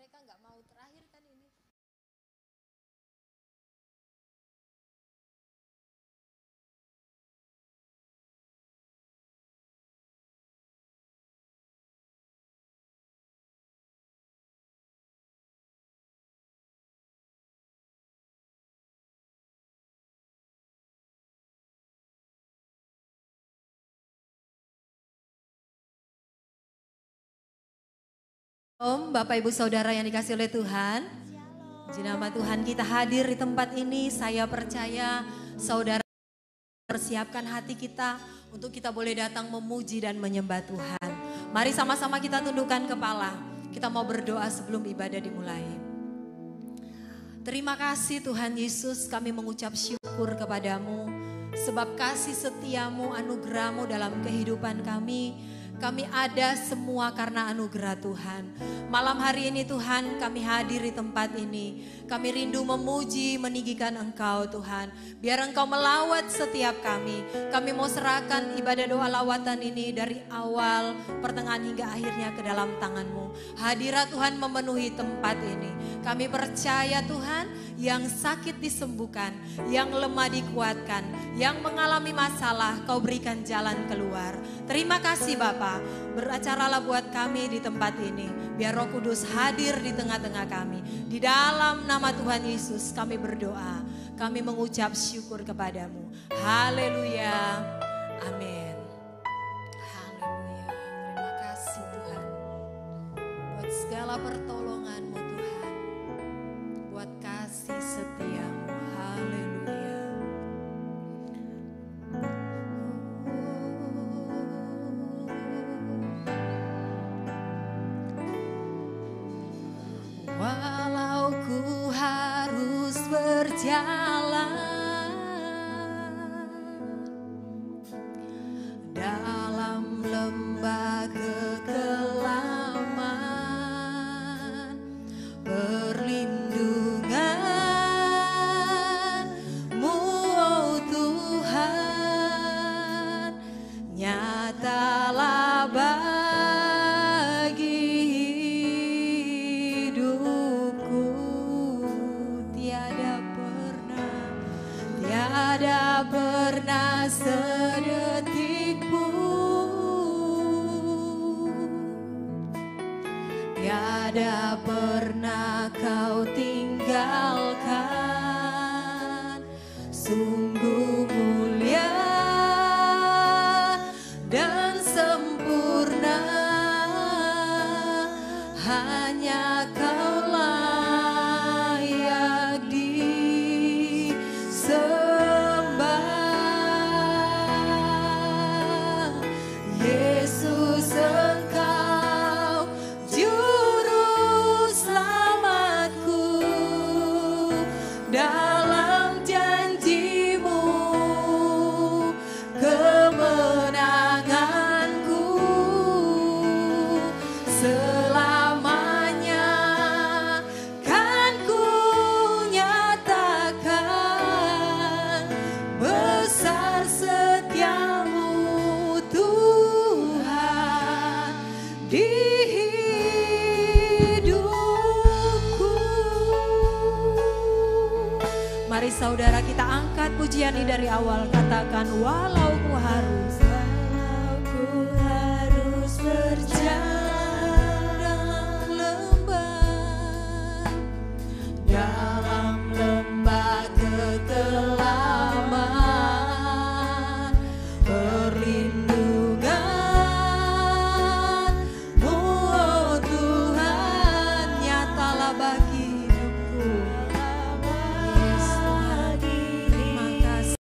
mereka nggak mau terakhir kan ini. Om, Bapak Ibu Saudara yang dikasih oleh Tuhan, di nama Tuhan kita hadir di tempat ini. Saya percaya saudara persiapkan hati kita untuk kita boleh datang memuji dan menyembah Tuhan. Mari sama-sama kita tundukkan kepala. Kita mau berdoa sebelum ibadah dimulai. Terima kasih Tuhan Yesus, kami mengucap syukur kepadamu. Sebab kasih setiamu, anugerahmu dalam kehidupan kami. Kami ada semua karena anugerah Tuhan. Malam hari ini Tuhan kami hadir di tempat ini. Kami rindu memuji, meninggikan Engkau Tuhan. Biar Engkau melawat setiap kami. Kami mau serahkan ibadah doa lawatan ini dari awal, pertengahan hingga akhirnya ke dalam tangan-Mu. Hadirat Tuhan memenuhi tempat ini. Kami percaya Tuhan yang sakit disembuhkan, yang lemah dikuatkan, yang mengalami masalah Kau berikan jalan keluar. Terima kasih Bapa. Beracaralah buat kami di tempat ini. Biar Roh Kudus hadir di tengah-tengah kami. Di dalam nama Tuhan Yesus kami berdoa. Kami mengucap syukur kepadamu. Haleluya. Amin. Haleluya. Terima kasih Tuhan. Buat segala pertolongan-Mu Tuhan. Buat kasih setia-Mu. Haleluya. Walau ku harus berjalan dalam lembah kekelaman, perlindungan-Mu oh Tuhan nyatalah pernah sedetik pun, tiada pernah Kau tinggalkan. Sungguh mulia dan sempurna, hanya Kau layak disembah. Yesus Engkau juru selamatku, dalam janji-Mu kemenanganku selamanya kan ku nyatakan besar setiamu Tuhan di hidupku. Mari saudara kita angkat pujian ini dari awal, katakan walau ku harus berjalan dalam lembah kekelaman, perlindungan-Mu oh Tuhan nyatalah bagi hidupku. Yes Tuhan, terima kasih.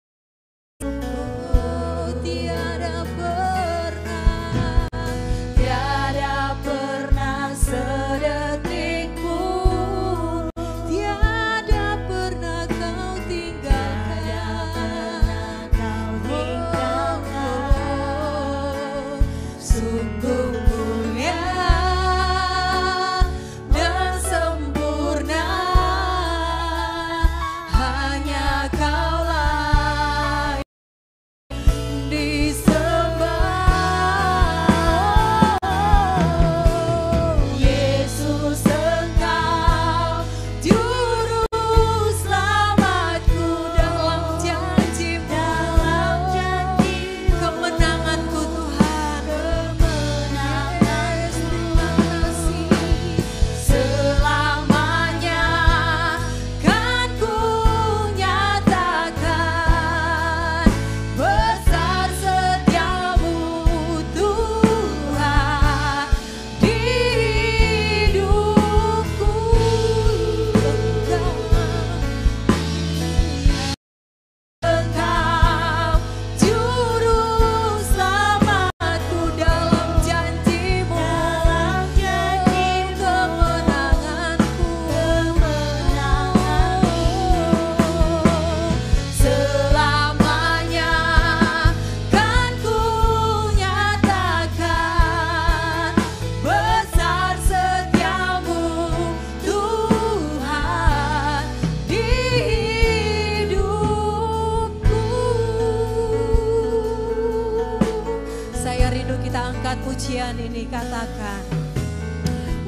pujian ini, katakan.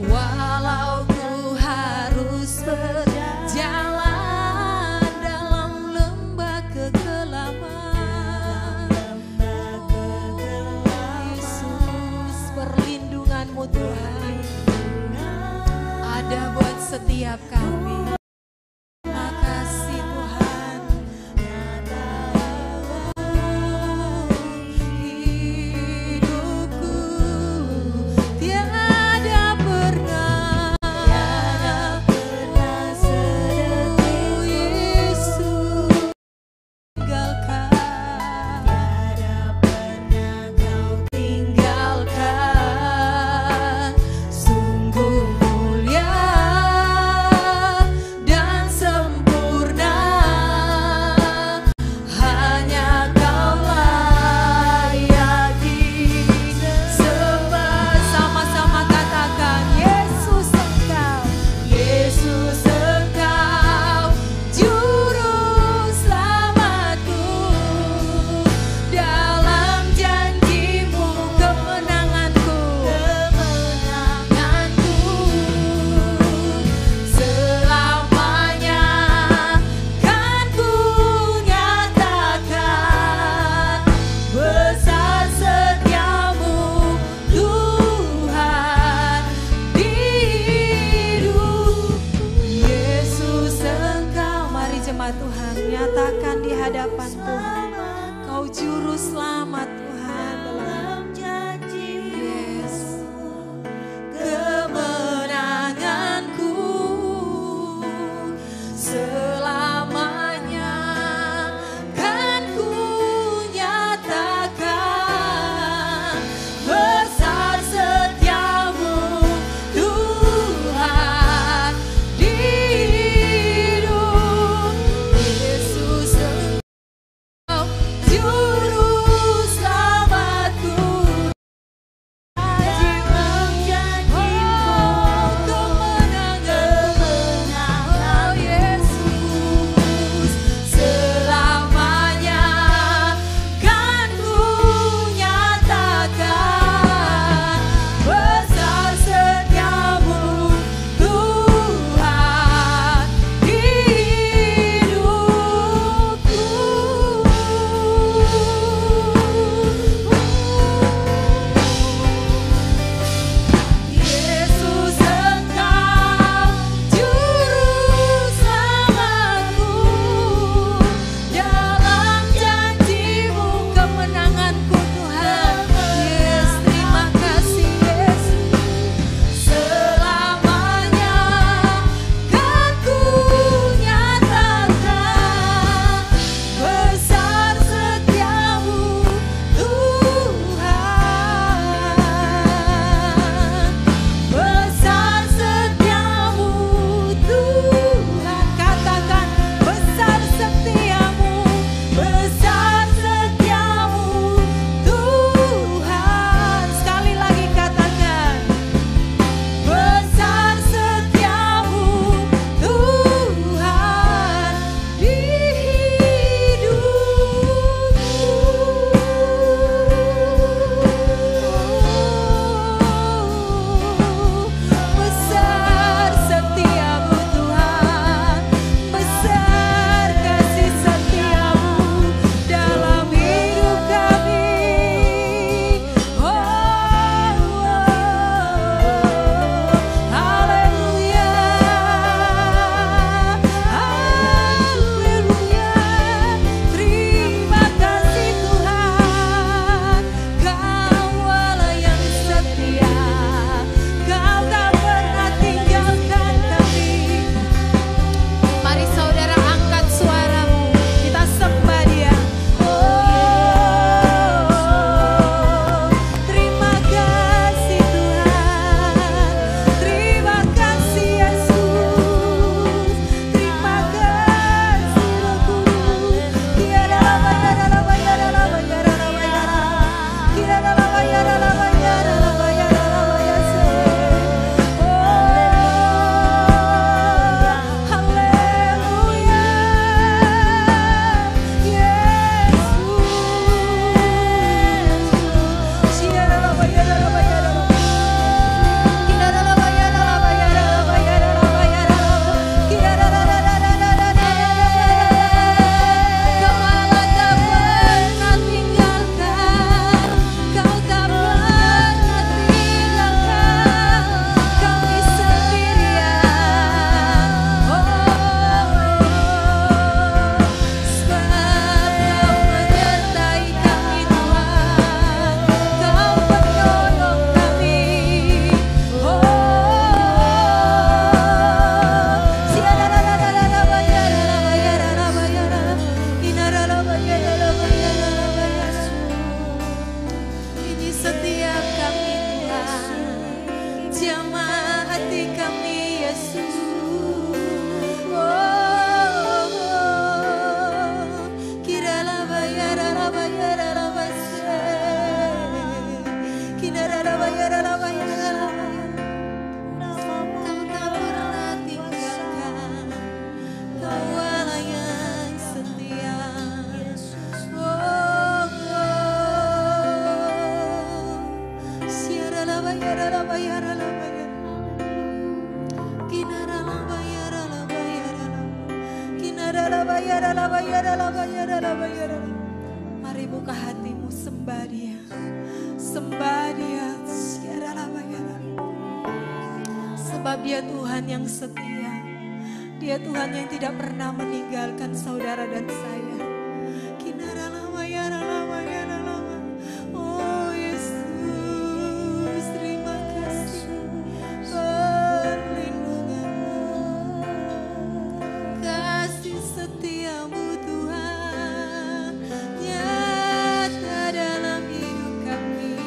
Walau ku harus berjalan dalam lembah kegelapan, Yesus, perlindungan-Mu Tuhan ada buat setiap kami. Makasih Tuhan. Hidupku tiada pernah sedetik Yesus tinggalkan. Tiada pernah Kau tinggalkan. Sungguh mulia jamah hati kami Yesus. Mari buka hatimu, sembah Dia, sembah Dia. Sebab Dia Tuhan yang setia, Dia Tuhan yang tidak pernah meninggalkan saudara dan saya. Oh Yesus, terima kasih perlindunganmu, kasih setiamu Tuhan nyata dalam hidup kami.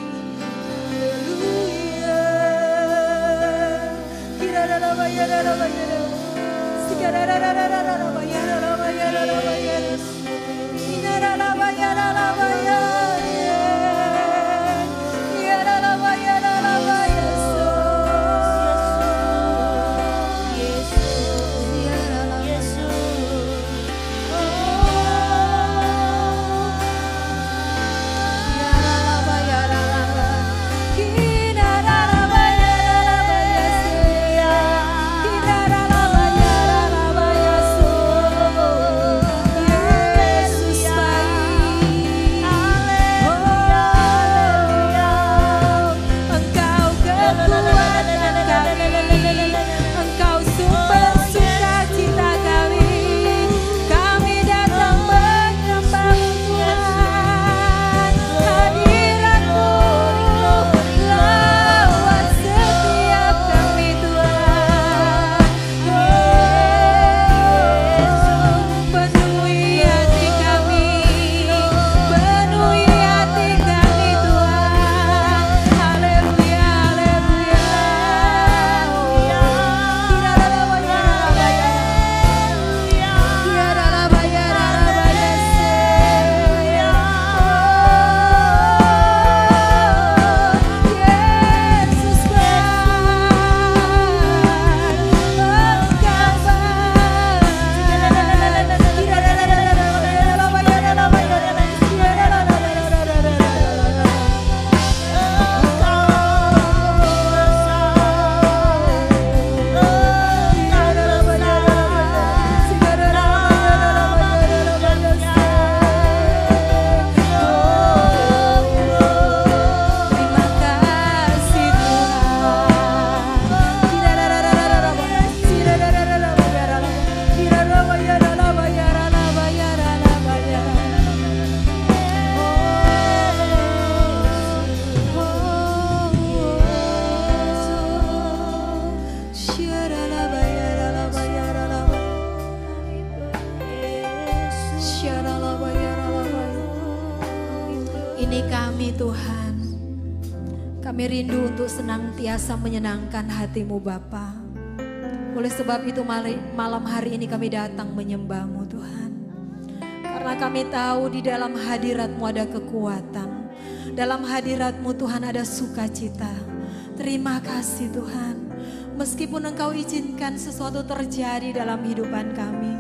Ini kami Tuhan, kami rindu untuk senantiasa menyenangkan hati-Mu Bapa. Oleh sebab itu malam hari ini kami datang menyembah-Mu Tuhan. Karena kami tahu di dalam hadirat-Mu ada kekuatan. Dalam hadirat-Mu Tuhan ada sukacita. Terima kasih Tuhan. Meskipun Engkau izinkan sesuatu terjadi dalam kehidupan kami,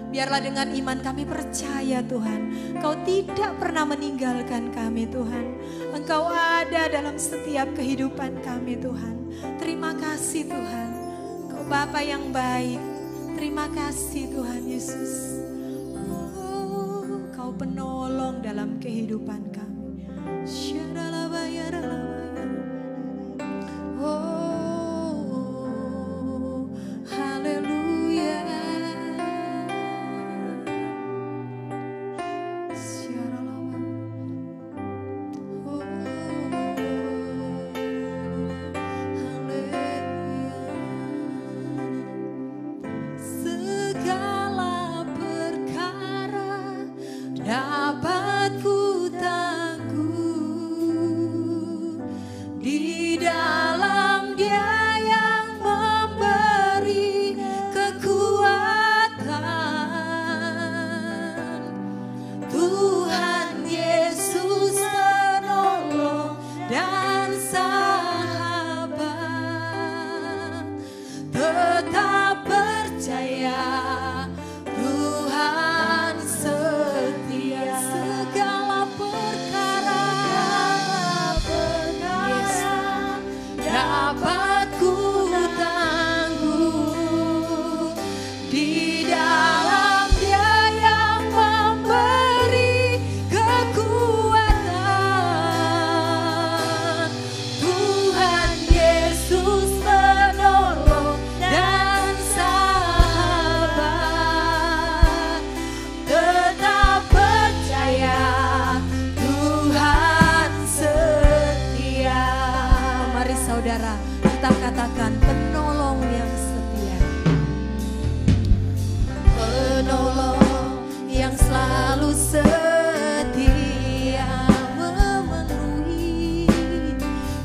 biarlah dengan iman kami percaya Tuhan, Engkau tidak pernah meninggalkan kami Tuhan. Engkau ada dalam setiap kehidupan kami Tuhan. Terima kasih Tuhan, Engkau Bapa yang baik. Terima kasih Tuhan Yesus. Engkau penolong dalam kehidupan kami. Dapat ku tangguh tetap percaya Tuhan setia. Segala perkara dapat ku tangguh di dalam Dia yang memberi kekuatan. Tuhan Yesus penolong dan sahabat, tetap percaya Tuhan setia. Mari saudara, kita katakan penolong yang setia. Penolong yang selalu setia,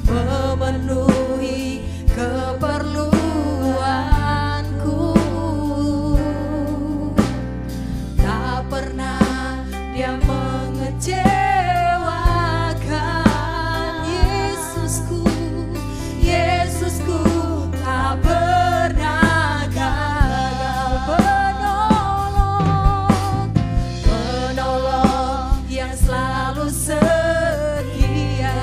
memenuhi keperluanku. Tak pernah Dia mengecewakan. Yesusku, Yesusku tak pernah gagal. Penolong yang selalu setia,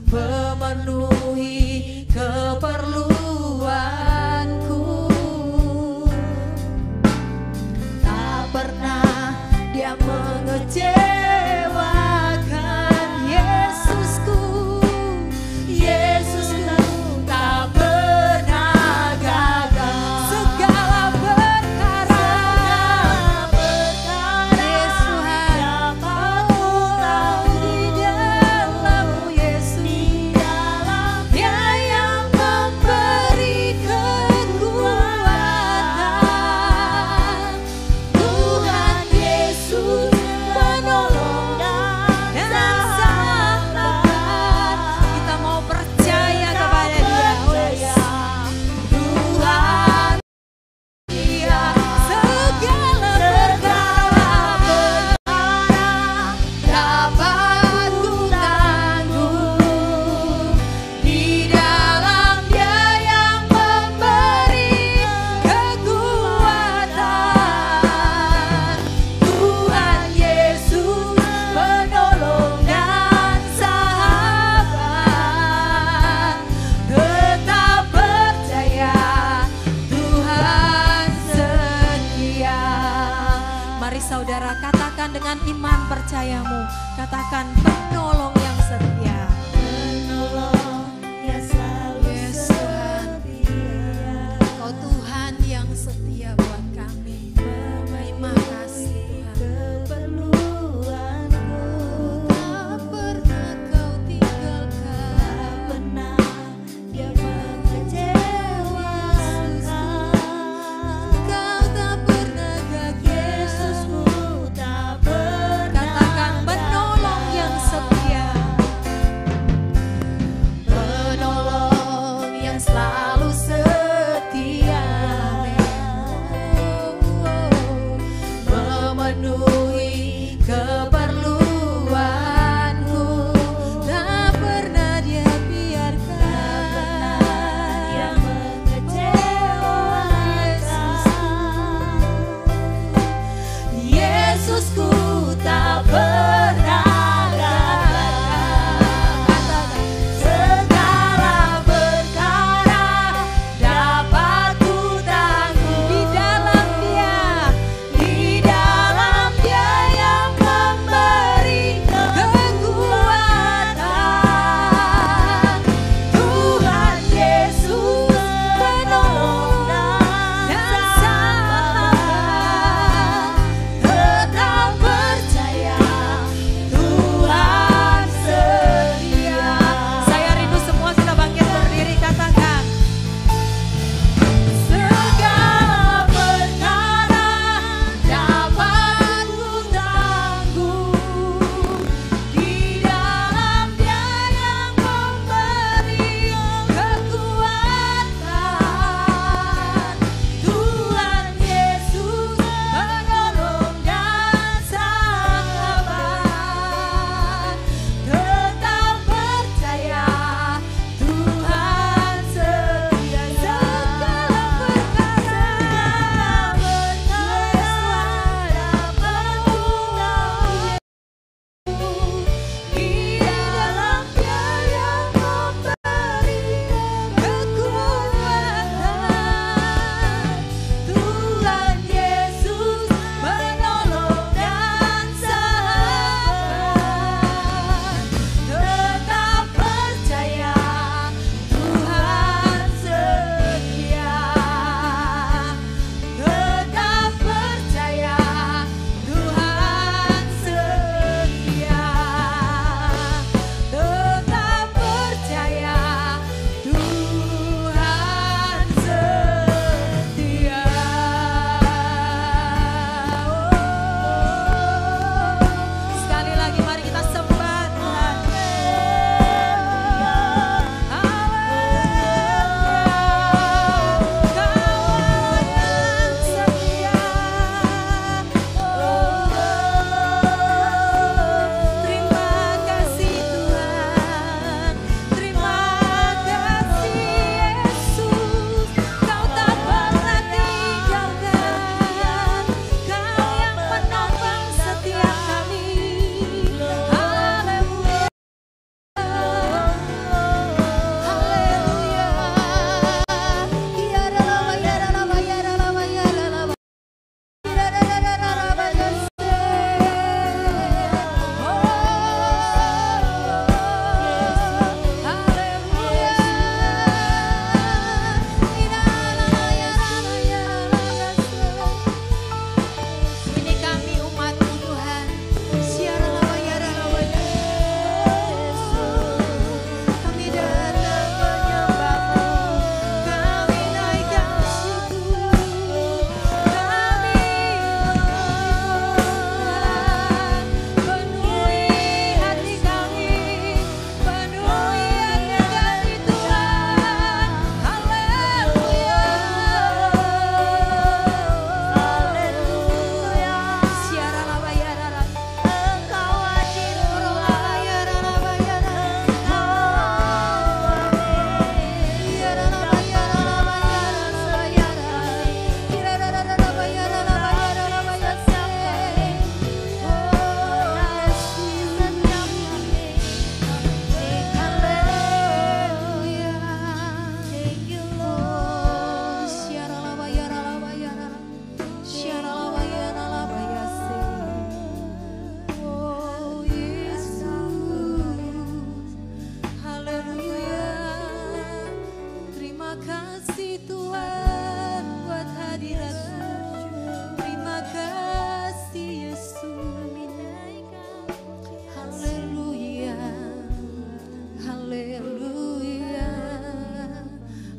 memenuhi keperluanku. Tak pernah Dia mengecewakan. Yesusku, Yesusku tak pernah gagal. Segala perkara Yesus dapat ku tahu di dalam-Mu Yesus. Dia yang memberi kekuatan. Tuhan Yesus penolong dan sahabat. Kita mau percaya kepada Dia. Tuhan Dia segala perkara dapat ku tangguh di dalam Dia yang memberi kekuatan. Tuhan Yesus penolong dan sahabat, tetap percaya Tuhan setia. Mari saudara, katakan dengan iman percayamu, katakan penolong yang setia. Penolong yang selalu setia. Kau Tuhan yang setia buat kami. Terima kasih Tuhan. Tak pernah Kau tinggalkan. Tak pernah Dia mengecewakan. Kau tak pernah gagal. Yesusmu tak pernah. Katakan penolong yang setia.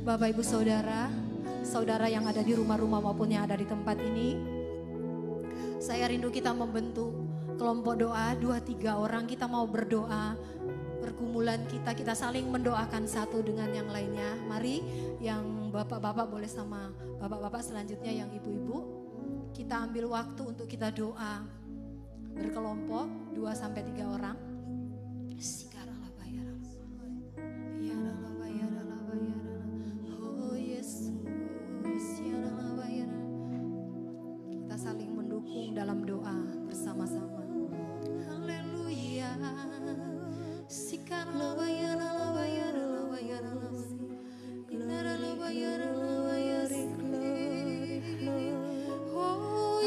Bapak Ibu Saudara, saudara yang ada di rumah-rumah maupun yang ada di tempat ini, saya rindu kita membentuk kelompok doa 2-3 orang. Kita mau berdoa, pergumulan kita saling mendoakan satu dengan yang lainnya. Mari yang bapak-bapak boleh sama bapak-bapak, selanjutnya yang ibu-ibu, kita ambil waktu untuk kita doa berkelompok 2-3 orang. Oh Yesus, kita saling mendukung dalam doa bersama-sama. Haleluya. Oh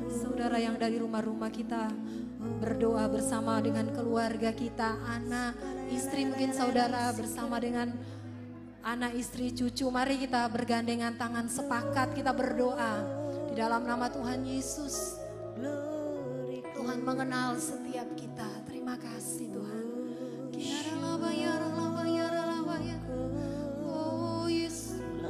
Saudara yang dari rumah-rumah kita berdoa bersama dengan keluarga kita, anak, istri, mungkin saudara bersama dengan anak, istri, cucu. Mari kita bergandengan tangan sepakat kita berdoa di dalam nama Tuhan Yesus. Tuhan mengenal setiap kita. Terima kasih Tuhan. Oh Yesus.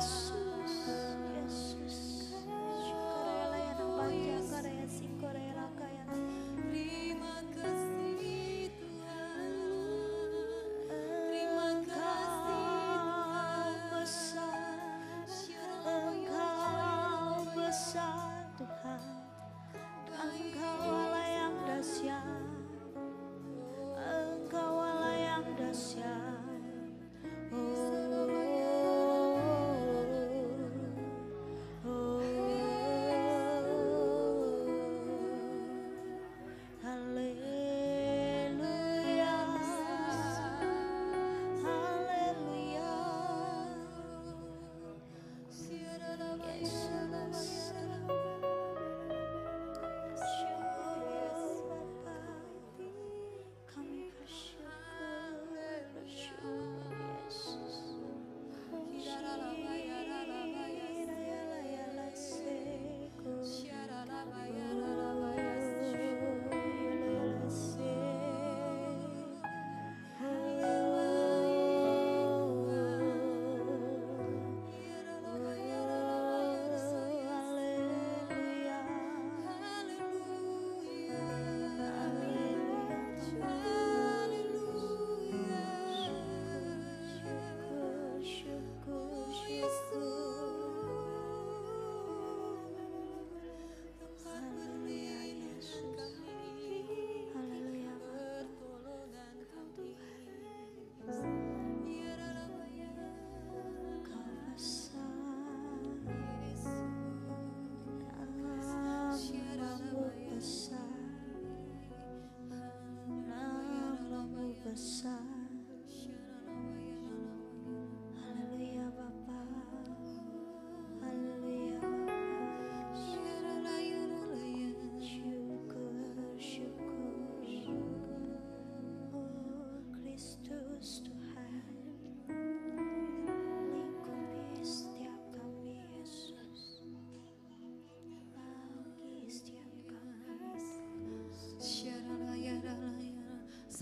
Yesus.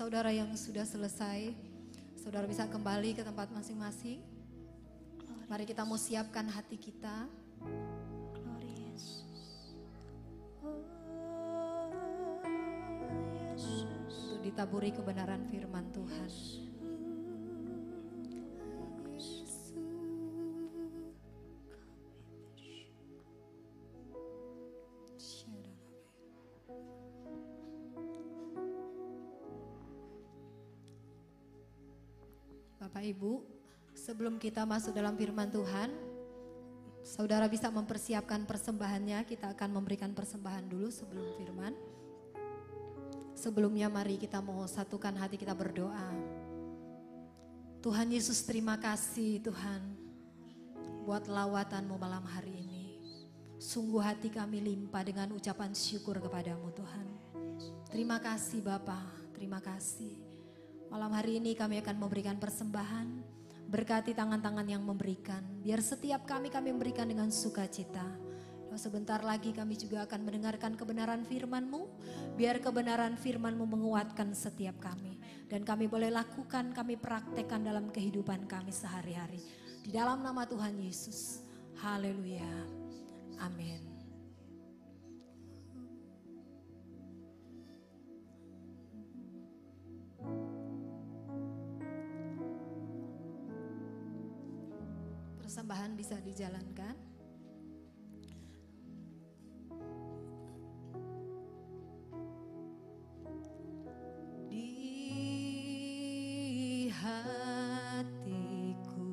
saudara yang sudah selesai, saudara bisa kembali ke tempat masing-masing. Mari kita mau siapkan hati kita. Untuk ditaburi kebenaran firman Tuhan. Bapak Ibu, sebelum kita masuk dalam firman Tuhan, saudara bisa mempersiapkan persembahannya. Kita akan memberikan persembahan dulu sebelum firman. Sebelumnya mari kita mau satukan hati kita berdoa. Tuhan Yesus, terima kasih Tuhan buat lawatan-Mu malam hari ini. Sungguh hati kami limpah dengan ucapan syukur kepadamu Tuhan. Terima kasih Bapa, terima kasih. Malam hari ini kami akan memberikan persembahan. Berkati tangan-tangan yang memberikan. Biar setiap kami memberikan dengan sukacita. Dan sebentar lagi kami juga akan mendengarkan kebenaran firman-Mu. Biar kebenaran firman-Mu menguatkan setiap kami. Dan kami boleh lakukan, kami praktekkan dalam kehidupan kami sehari-hari. Di dalam nama Tuhan Yesus. Haleluya. Amin. Persembahan bisa dijalankan. Di hatiku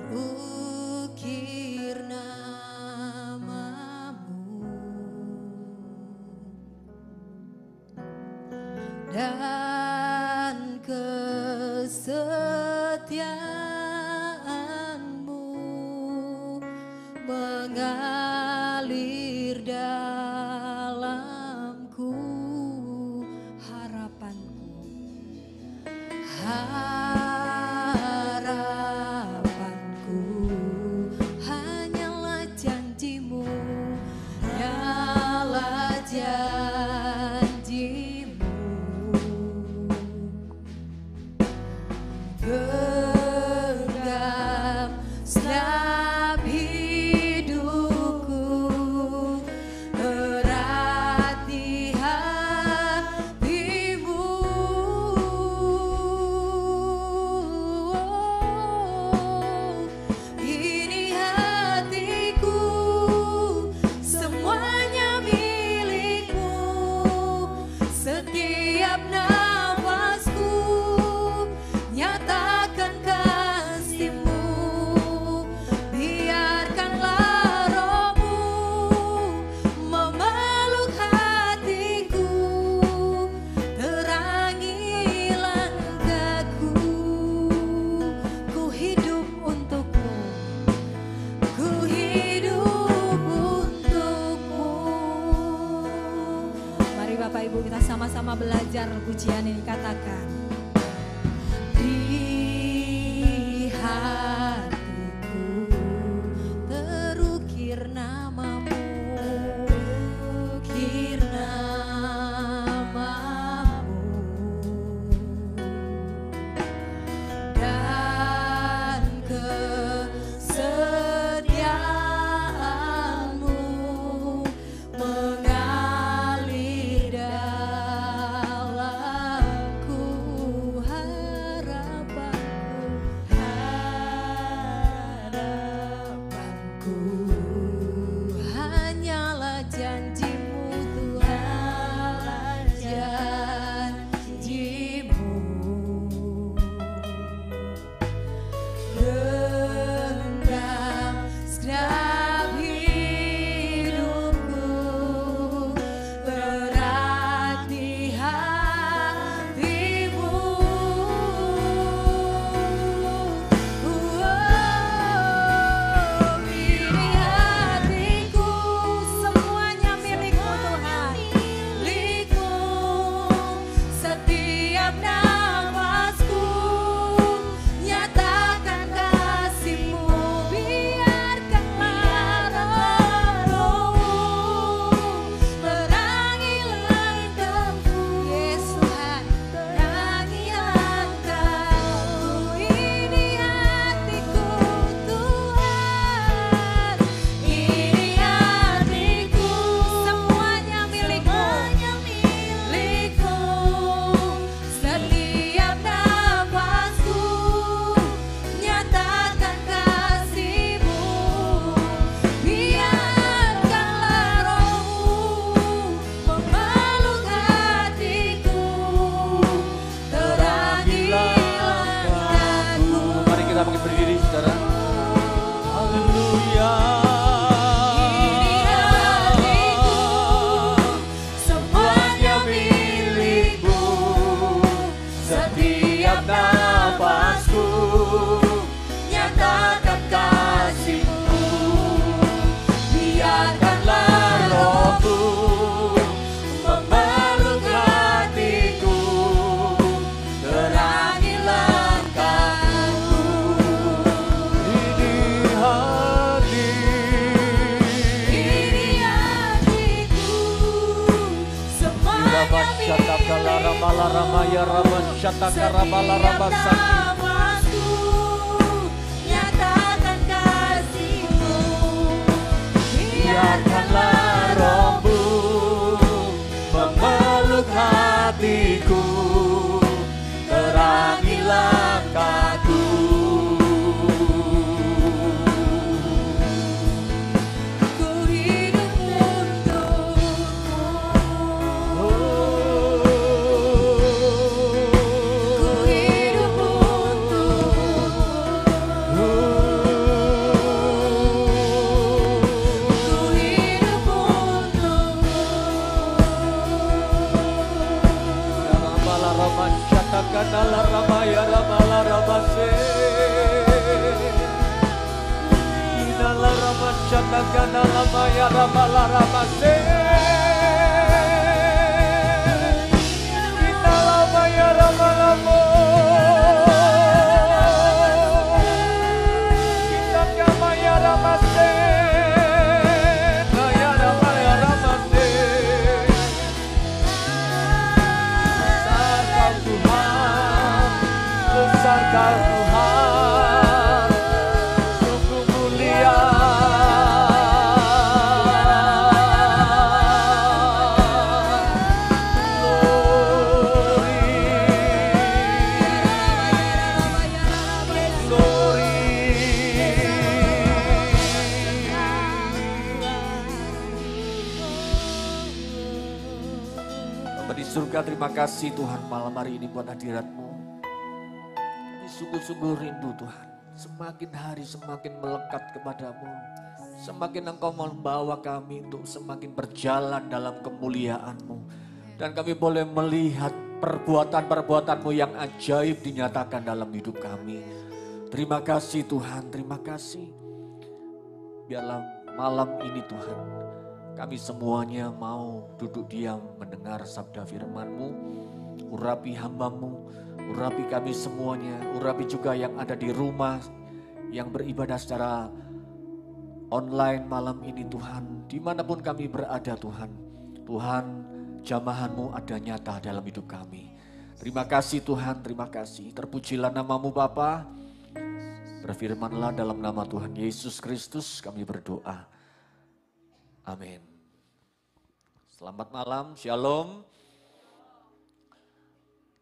terukir namamu dan kesetiaan-Mu mengalir dalamku. Harapanku hanyalah janji-Mu, hanyalah janji-Mu. Genggam segenap hidupku, erat di hati-Mu. Ini hatiku, semuanya milik-Mu. Setiap nafasku nyatakan kasih-Mu. Biarkanlah Roh-Mu memeluk hatiku, terangi langkahku. Ku hidup untuk-Mu, ku hidup untuk-Mu. Mari Bapak Ibu kita sama-sama belajar pujian ini, katakan. Di hatiku terukir namamu, terukir namamu, dan kesetiaan-Mu mengalir dalamku. Harapanku Biarkanlah Roh-Mu memeluk hatiku, terangi langkahku. Ku hidup untukmu, ku hidup untukmu. Kanala ramaya ramala ramase, inala ramashata kanala maya ramala ramase, inala maya ramala mo, inala maya ramase, naya ramaya ramase. Besarkah Tuhan, sungguh mulia. Glory, Bapa di surga, terima kasih Tuhan malam hari ini buat hadirat-Mu. Sungguh-sungguh rindu Tuhan, semakin hari semakin melekat kepadamu, semakin Engkau membawa kami untuk semakin berjalan dalam kemuliaan-Mu. Dan kami boleh melihat perbuatan-perbuatan-Mu yang ajaib dinyatakan dalam hidup kami. Terima kasih Tuhan, terima kasih. Biarlah malam ini Tuhan, kami semuanya mau duduk diam mendengar sabda firman-Mu, urapi hamba-Mu, urapi kami semuanya, urapi juga yang ada di rumah, yang beribadah secara online malam ini Tuhan. Dimanapun kami berada Tuhan, Tuhan jamahan-Mu ada nyata dalam hidup kami. Terima kasih Tuhan, terima kasih. Terpujilah nama-Mu Bapa. Berfirmanlah dalam nama Tuhan Yesus Kristus kami berdoa. Amin. Selamat malam, Shalom.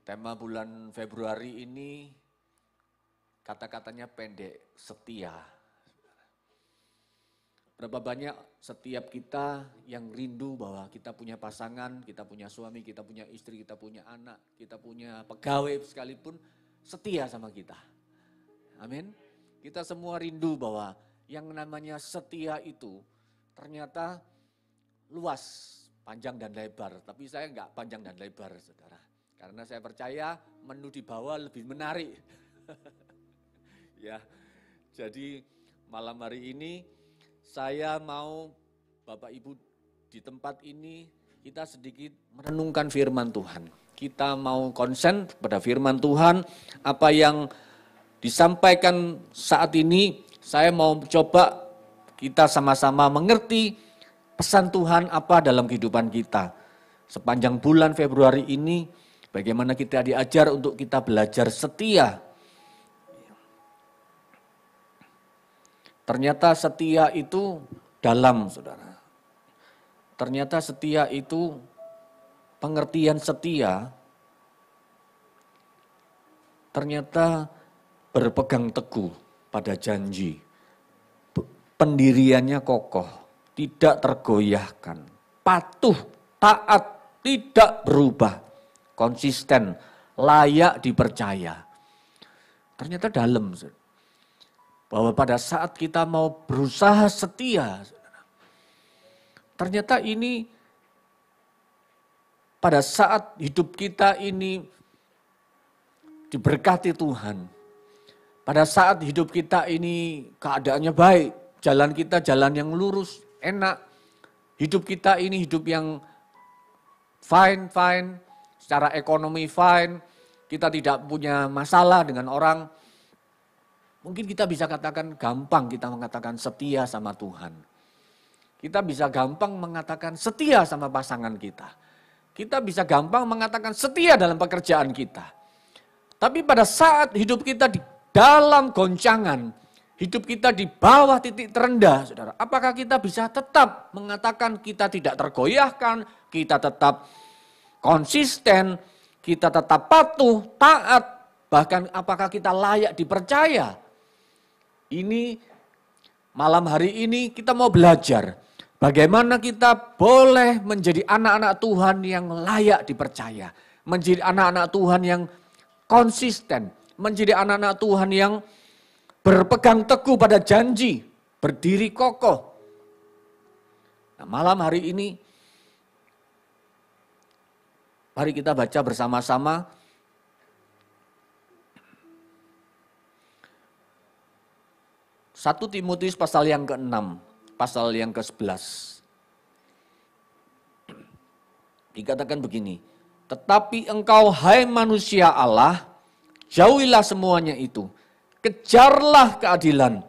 Tema bulan Februari ini kata-katanya pendek, setia. Berapa banyak setiap kita yang rindu bahwa kita punya pasangan, kita punya suami, kita punya istri, kita punya anak, kita punya pegawai sekalipun setia sama kita. Amin. Kita semua rindu bahwa yang namanya setia itu ternyata luas, panjang dan lebar. Tapi saya enggak panjang dan lebar, saudara. Karena saya percaya menu di bawah lebih menarik. Ya, jadi malam hari ini saya mau Bapak Ibu di tempat ini kita sedikit merenungkan firman Tuhan. Kita mau konsen pada firman Tuhan, apa yang disampaikan saat ini. Saya mau coba kita sama-sama mengerti pesan Tuhan apa dalam kehidupan kita. Sepanjang bulan Februari ini, bagaimana kita diajar untuk kita belajar setia. Ternyata setia itu dalam, saudara. Ternyata setia itu, pengertian setia, ternyata berpegang teguh pada janji. Pendiriannya kokoh, tidak tergoyahkan, patuh, taat, tidak berubah, konsisten, layak dipercaya. Ternyata dalam, bahwa pada saat kita mau berusaha setia, ternyata ini pada saat hidup kita ini diberkati Tuhan, pada saat hidup kita ini keadaannya baik, jalan kita jalan yang lurus, enak, hidup kita ini hidup yang fine, secara ekonomi fine, kita tidak punya masalah dengan orang, mungkin kita bisa katakan gampang kita mengatakan setia sama Tuhan. Kita bisa gampang mengatakan setia sama pasangan kita. kita bisa gampang mengatakan setia dalam pekerjaan kita. Tapi pada saat hidup kita di dalam goncangan, hidup kita di bawah titik terendah, saudara, apakah kita bisa tetap mengatakan kita tidak tergoyahkan, kita tetap konsisten, kita tetap patuh, taat, bahkan apakah kita layak dipercaya? Ini malam hari ini kita mau belajar bagaimana kita boleh menjadi anak-anak Tuhan yang layak dipercaya, menjadi anak-anak Tuhan yang konsisten, menjadi anak-anak Tuhan yang berpegang teguh pada janji, berdiri kokoh. Nah, malam hari ini, mari kita baca bersama-sama 1 Timotius pasal yang ke-6, pasal yang ke-11. Dikatakan begini, tetapi engkau hai manusia Allah, jauhilah semuanya itu. Kejarlah keadilan,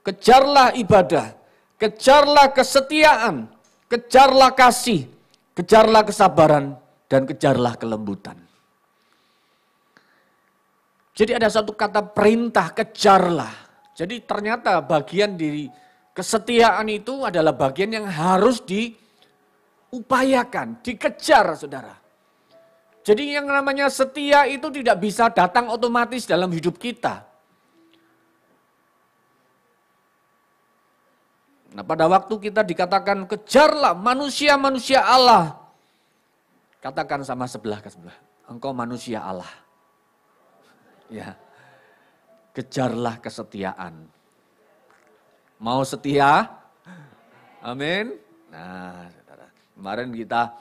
kejarlah ibadah, kejarlah kesetiaan, kejarlah kasih, kejarlah kesabaran, dan kejarlah kelembutan. Jadi ada satu kata perintah, kejarlah. Jadi ternyata bagian dari kesetiaan itu adalah bagian yang harus diupayakan, dikejar, saudara. Jadi yang namanya setia itu tidak bisa datang otomatis dalam hidup kita. Nah, pada waktu kita dikatakan kejarlah manusia-manusia Allah. Katakan sama sebelah ke sebelah, engkau manusia Allah. Ya. Kejarlah kesetiaan. Mau setia? Amin. Nah, saudara, kemarin kita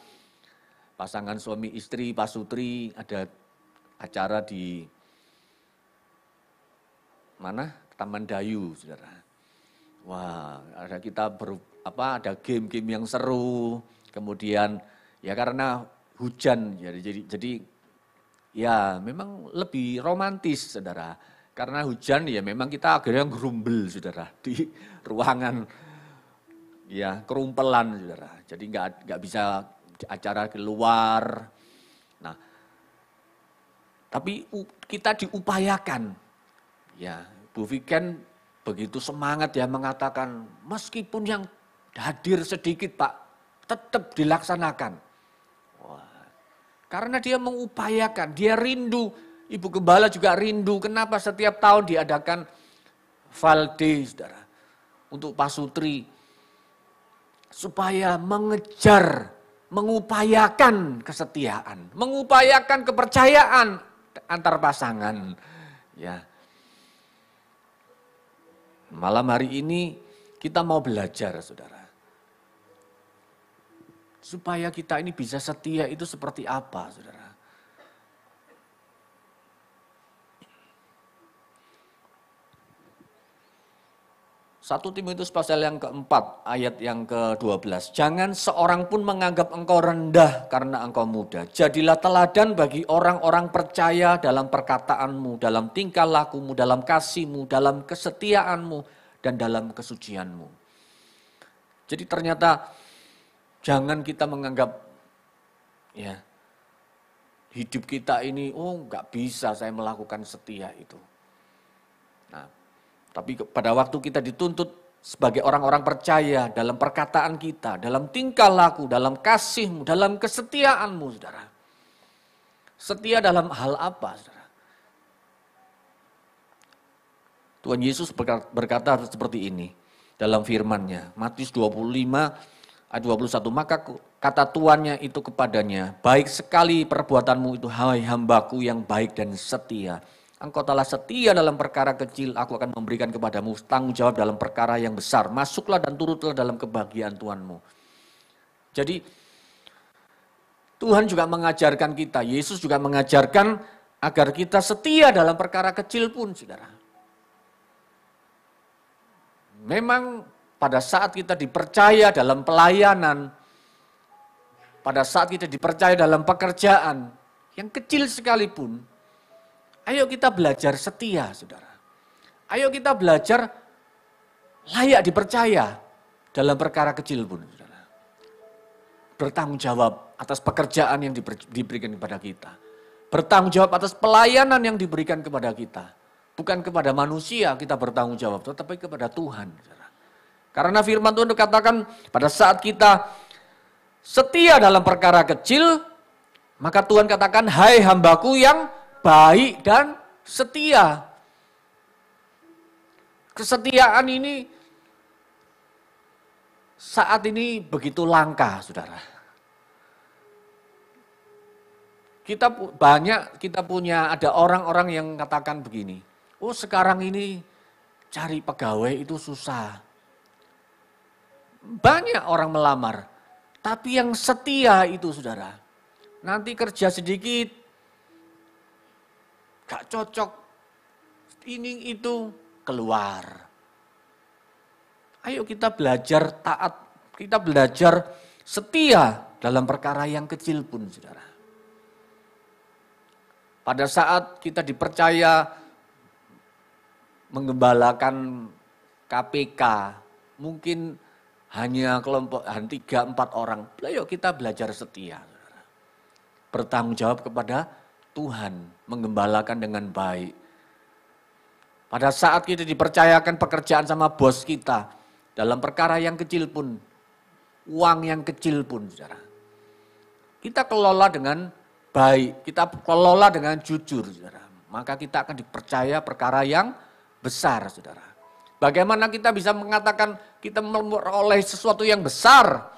pasangan suami istri, Pak Sutri ada acara di mana? Taman Dayu, saudara. Wah, ada kita ada game-game yang seru. Kemudian ya karena hujan, jadi ya memang lebih romantis, saudara. Karena hujan ya memang kita akhirnya gerumbel, saudara, di ruangan ya kerumpelan, saudara. Jadi nggak bisa acara keluar. Nah, tapi kita diupayakan. Ya, Bu Viken begitu semangat ya mengatakan meskipun yang hadir sedikit Pak, tetap dilaksanakan. Wah, karena dia mengupayakan, dia rindu. Ibu Gembala juga rindu, kenapa setiap tahun diadakan Valde, saudara, untuk Pak Sutri. Supaya mengejar, mengupayakan kesetiaan, mengupayakan kepercayaan antar pasangan. Ya. Malam hari ini kita mau belajar, saudara. Supaya kita ini bisa setia itu seperti apa, saudara. 1 Timotius pasal yang keempat, ayat yang ke-12. Jangan seorang pun menganggap engkau rendah karena engkau muda. Jadilah teladan bagi orang-orang percaya dalam perkataanmu, dalam tingkah lakumu, dalam kasihmu, dalam kesetiaanmu, dan dalam kesucianmu. Jadi ternyata jangan kita menganggap ya hidup kita ini, oh nggak bisa saya melakukan setia itu. Nah, tapi pada waktu kita dituntut sebagai orang-orang percaya dalam perkataan kita, dalam tingkah laku, dalam kasihmu, dalam kesetiaanmu, saudara. Setia dalam hal apa, saudara? Tuhan Yesus berkata seperti ini dalam firman-Nya. Matius 25 ayat 21. Maka kata tuannya itu kepadanya, baik sekali perbuatanmu itu, hai hambaku yang baik dan setia. Engkau telah setia dalam perkara kecil, aku akan memberikan kepadamu tanggung jawab dalam perkara yang besar. Masuklah dan turutlah dalam kebahagiaan Tuhanmu. Jadi Tuhan juga mengajarkan kita, Yesus juga mengajarkan agar kita setia dalam perkara kecil pun, saudara. Memang pada saat kita dipercaya dalam pelayanan, pada saat kita dipercaya dalam pekerjaan, yang kecil sekalipun, ayo kita belajar setia, saudara. Ayo kita belajar layak dipercaya dalam perkara kecil pun, saudara. bertanggung jawab atas pekerjaan yang diberikan kepada kita. Bertanggung jawab atas pelayanan yang diberikan kepada kita. Bukan kepada manusia kita bertanggung jawab, tetapi kepada Tuhan. Karena firman Tuhan dikatakan pada saat kita setia dalam perkara kecil, maka Tuhan katakan, hai hambaku yang baik dan setia. Kesetiaan ini saat ini begitu langka, saudara. Kita punya ada orang-orang yang katakan begini, oh sekarang ini cari pegawai itu susah. Banyak orang melamar, tapi yang setia itu saudara, nanti kerja sedikit, gak cocok, ini itu keluar. Ayo kita belajar taat, kita belajar setia dalam perkara yang kecil pun saudara. Pada saat kita dipercaya menggembalakan KPK, mungkin hanya kelompok 3-4 orang. Ayo kita belajar setia. Bertanggung jawab kepada Tuhan, menggembalakan dengan baik. Pada saat kita dipercayakan pekerjaan sama bos kita, dalam perkara yang kecil pun, uang yang kecil pun, saudara. Kita kelola dengan baik, kita kelola dengan jujur, saudara. Maka kita akan dipercaya perkara yang besar, saudara. Bagaimana kita bisa mengatakan kita memperoleh sesuatu yang besar,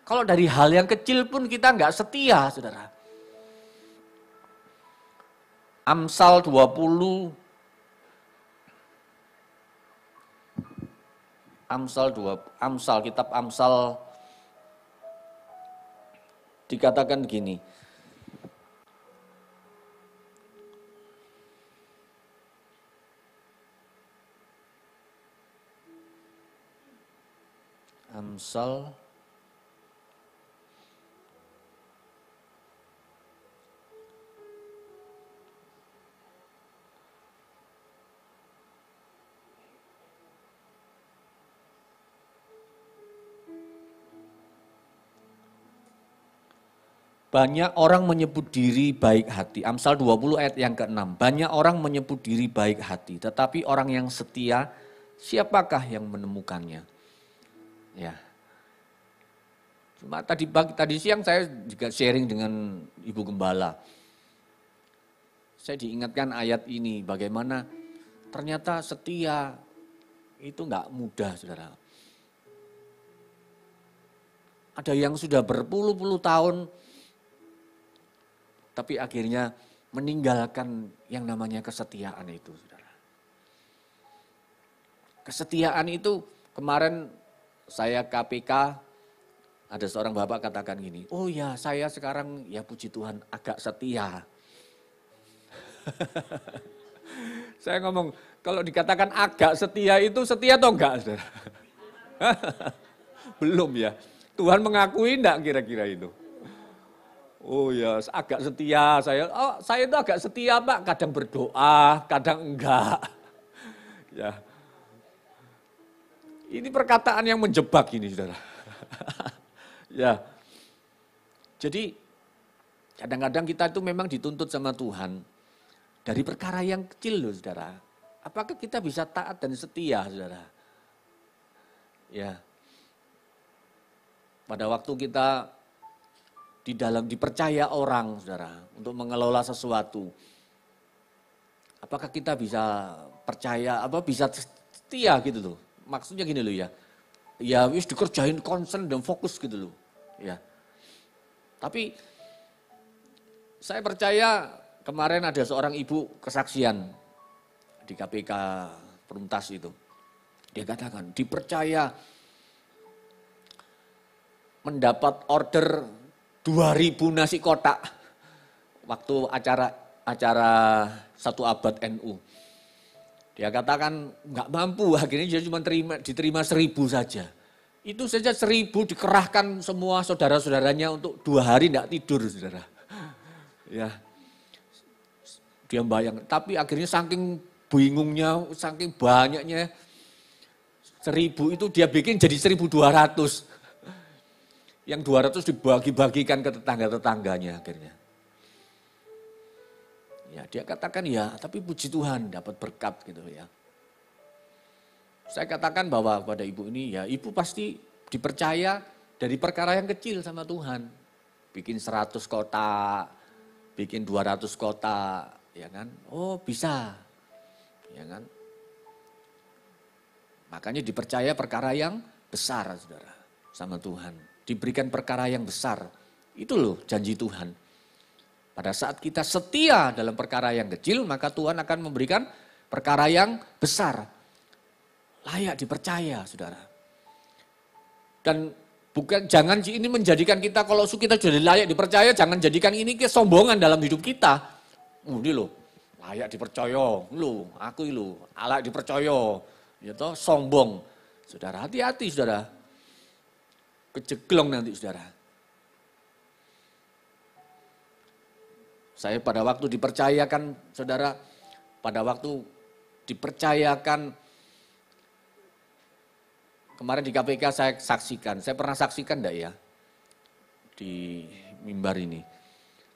kalau dari hal yang kecil pun kita nggak setia, saudara. Amsal 20, kitab Amsal dikatakan gini. Amsal banyak orang menyebut diri baik hati. Amsal 20 ayat yang ke-6. Banyak orang menyebut diri baik hati, tetapi orang yang setia, siapakah yang menemukannya? Ya. Cuma tadi siang saya juga sharing dengan Ibu Gembala. Saya diingatkan ayat ini, bagaimana ternyata setia itu enggak mudah, saudara. Ada yang sudah berpuluh-puluh tahun, tapi akhirnya meninggalkan yang namanya kesetiaan itu, saudara. Kesetiaan itu kemarin saya KPK, ada seorang bapak katakan gini, oh ya saya sekarang ya puji Tuhan agak setia. Saya ngomong, kalau dikatakan agak setia itu setia atau enggak, saudara? Belum ya, Tuhan mengakui enggak kira-kira itu? Oh ya, agak setia saya itu agak setia Pak, kadang berdoa, kadang enggak. Ya. Ini perkataan yang menjebak ini, saudara. Ya. Jadi kadang-kadang kita itu memang dituntut sama Tuhan dari perkara yang kecil loh, saudara. Apakah kita bisa taat dan setia, saudara? Ya. Pada waktu kita dipercaya orang, saudara, untuk mengelola sesuatu. Apakah kita bisa percaya, bisa setia gitu loh. Maksudnya gini loh ya. Ya wis dikerjain concern dan fokus gitu loh. Ya. Tapi saya percaya kemarin ada seorang ibu kesaksian di KPK Perumtas itu. Dia katakan dipercaya mendapat order 2000 nasi kotak waktu acara 1 abad NU. Dia katakan nggak mampu, akhirnya dia cuma diterima 1000 saja. Itu saja 1000 dikerahkan semua saudara-saudaranya untuk 2 hari nggak tidur, saudara. Ya, dia bayang. Tapi akhirnya saking bingungnya, saking banyaknya 1000 itu dia bikin jadi 1200. Yang 200 dibagi-bagikan ke tetangga-tetangganya akhirnya. Ya dia katakan ya, tapi puji Tuhan dapat berkat gitu ya. Saya katakan bahwa pada ibu ini ya ibu pasti dipercaya dari perkara yang kecil sama Tuhan. Bikin 100 kotak, bikin 200 kotak, ya kan? Oh bisa, ya kan? Makanya dipercaya perkara yang besar, saudara, sama Tuhan. Diberikan perkara yang besar, itu loh janji Tuhan. Pada saat kita setia dalam perkara yang kecil, maka Tuhan akan memberikan perkara yang besar. Layak dipercaya, saudara. Dan jangan ini menjadikan kita, kalau kita sudah layak dipercaya, jangan jadikan ini kesombongan dalam hidup kita. Ini loh, layak dipercaya, loh, aku loh, layak dipercaya. Ya toh, sombong. Saudara, hati-hati saudara. Kejeglong nanti saudara. Saya pada waktu dipercayakan, saudara, pada waktu dipercayakan, kemarin di KPK saya saksikan, saya pernah saksikan enggak ya, di mimbar ini.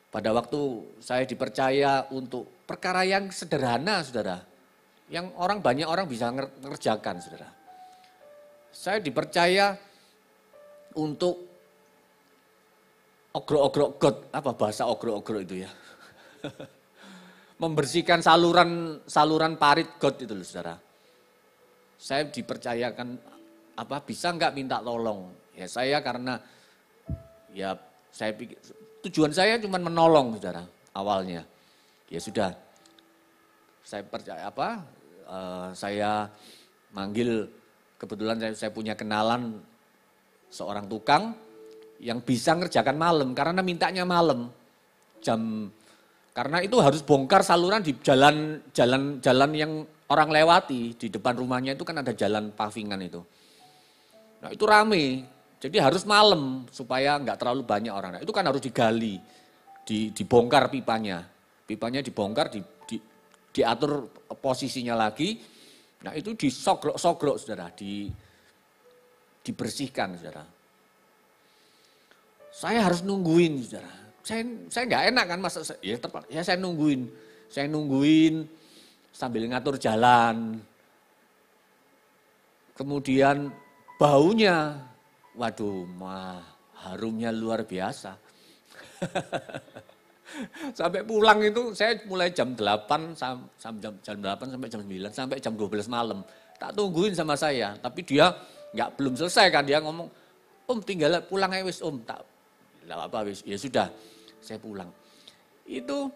Pada waktu saya dipercaya untuk perkara yang sederhana, saudara, yang banyak orang bisa mengerjakan, saudara. Saya dipercaya untuk ogrok-ogrok got, apa bahasa ogrok-ogrok itu ya? Membersihkan saluran parit got itu loh, saudara. Saya dipercayakan bisa enggak minta tolong? Ya saya karena ya saya pikir tujuan saya cuma menolong, saudara, awalnya. Ya sudah. Saya percaya saya manggil, kebetulan saya punya kenalan seorang tukang yang bisa ngerjakan malam karena mintanya malam. Karena itu harus bongkar saluran di jalan yang orang lewati, di depan rumahnya itu kan ada jalan pavingan itu. Nah itu rame, jadi harus malam supaya nggak terlalu banyak orang. Nah, itu kan harus digali, dibongkar pipanya. Pipanya dibongkar, diatur posisinya lagi. Nah itu disogrok-sogrok saudara, dibersihkan saudara. Saya harus nungguin saudara. Saya nggak enak kan masa saya nungguin sambil ngatur jalan. Kemudian baunya, waduh, harumnya luar biasa. Sampai pulang itu saya mulai jam 8 sampai jam 9 sampai jam 12 malam. Tak tungguin sama saya, tapi dia belum selesai kan, dia ngomong, "Om tinggal pulang aja wis, Om." Tak apa wis, ya sudah. Saya pulang. Itu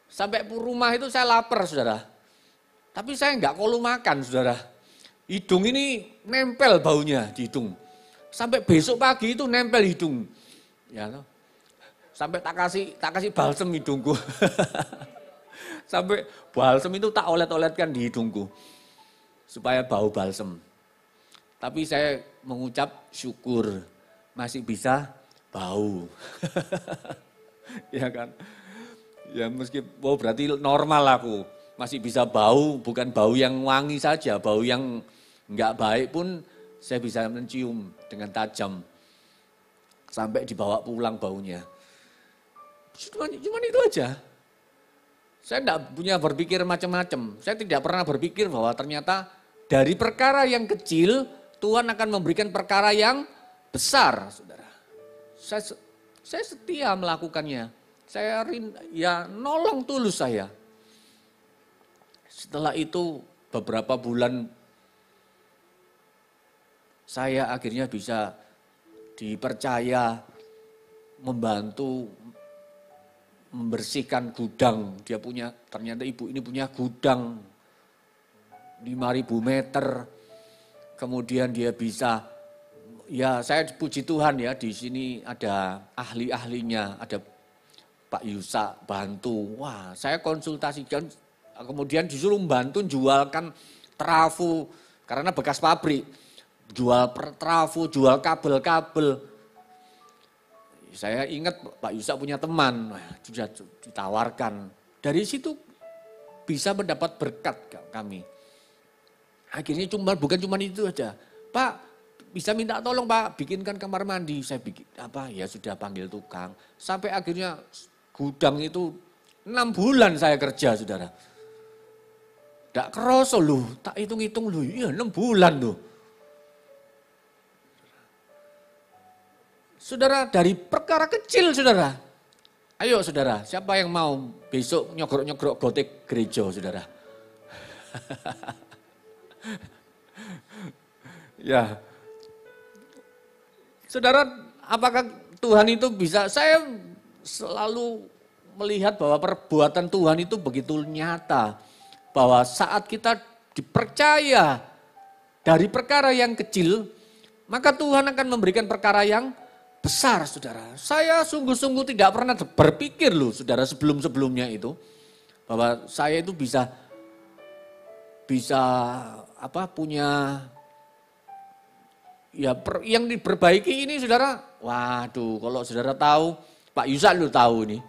sampai rumah itu saya lapar, saudara. Tapi saya nggak kolu makan, saudara. Hidung ini nempel baunya di hidung. Sampai besok pagi itu nempel hidung. Ya, sampai tak kasih balsem hidungku. Sampai balsem itu tak olet-oletkan di hidungku. Supaya bau balsem. Tapi saya mengucap syukur masih bisa bau. Ya kan. Ya berarti normal aku. Masih bisa bau, bukan bau yang wangi saja, bau yang enggak baik pun saya bisa mencium dengan tajam. Sampai dibawa pulang baunya. Cuma itu aja. Saya enggak punya berpikir macam-macam. Saya tidak pernah berpikir bahwa ternyata dari perkara yang kecil Tuhan akan memberikan perkara yang besar, saudara. Saya setia melakukannya. Saya nolong tulus saya. Setelah itu beberapa bulan saya akhirnya bisa dipercaya membantu membersihkan gudang. Ternyata ibu ini punya gudang 5.000 meter. Kemudian dia bisa, ya saya puji Tuhan ya, di sini ada ahli-ahlinya, ada Pak Yusa bantu. Wah, saya konsultasikan, kemudian disuruh bantu jualkan trafo, karena bekas pabrik. Jual trafo, jual kabel-kabel. Saya ingat Pak Yusa punya teman, sudah ditawarkan. Dari situ bisa mendapat berkat kami. Akhirnya bukan cuma itu aja. Pak, bisa minta tolong Pak, bikinkan kamar mandi. Saya bikin ya sudah panggil tukang. Sampai akhirnya gudang itu 6 bulan saya kerja, saudara. Tidak kerasa loh, tak hitung-hitung loh, iya 6 bulan loh. Saudara, dari perkara kecil, saudara. Ayo saudara, siapa yang mau besok nyogrok-nyogrok gotek gereja, saudara? Ya, saudara, apakah Tuhan itu bisa? Saya selalu melihat bahwa perbuatan Tuhan itu begitu nyata. Bahwa saat kita dipercaya dari perkara yang kecil, maka Tuhan akan memberikan perkara yang besar, saudara. Saya sungguh-sungguh tidak pernah berpikir loh, saudara, sebelum-sebelumnya itu. Bahwa saya itu bisa punya yang diperbaiki ini, saudara. Waduh, kalau saudara tahu, Pak Yusak lu tahu ini.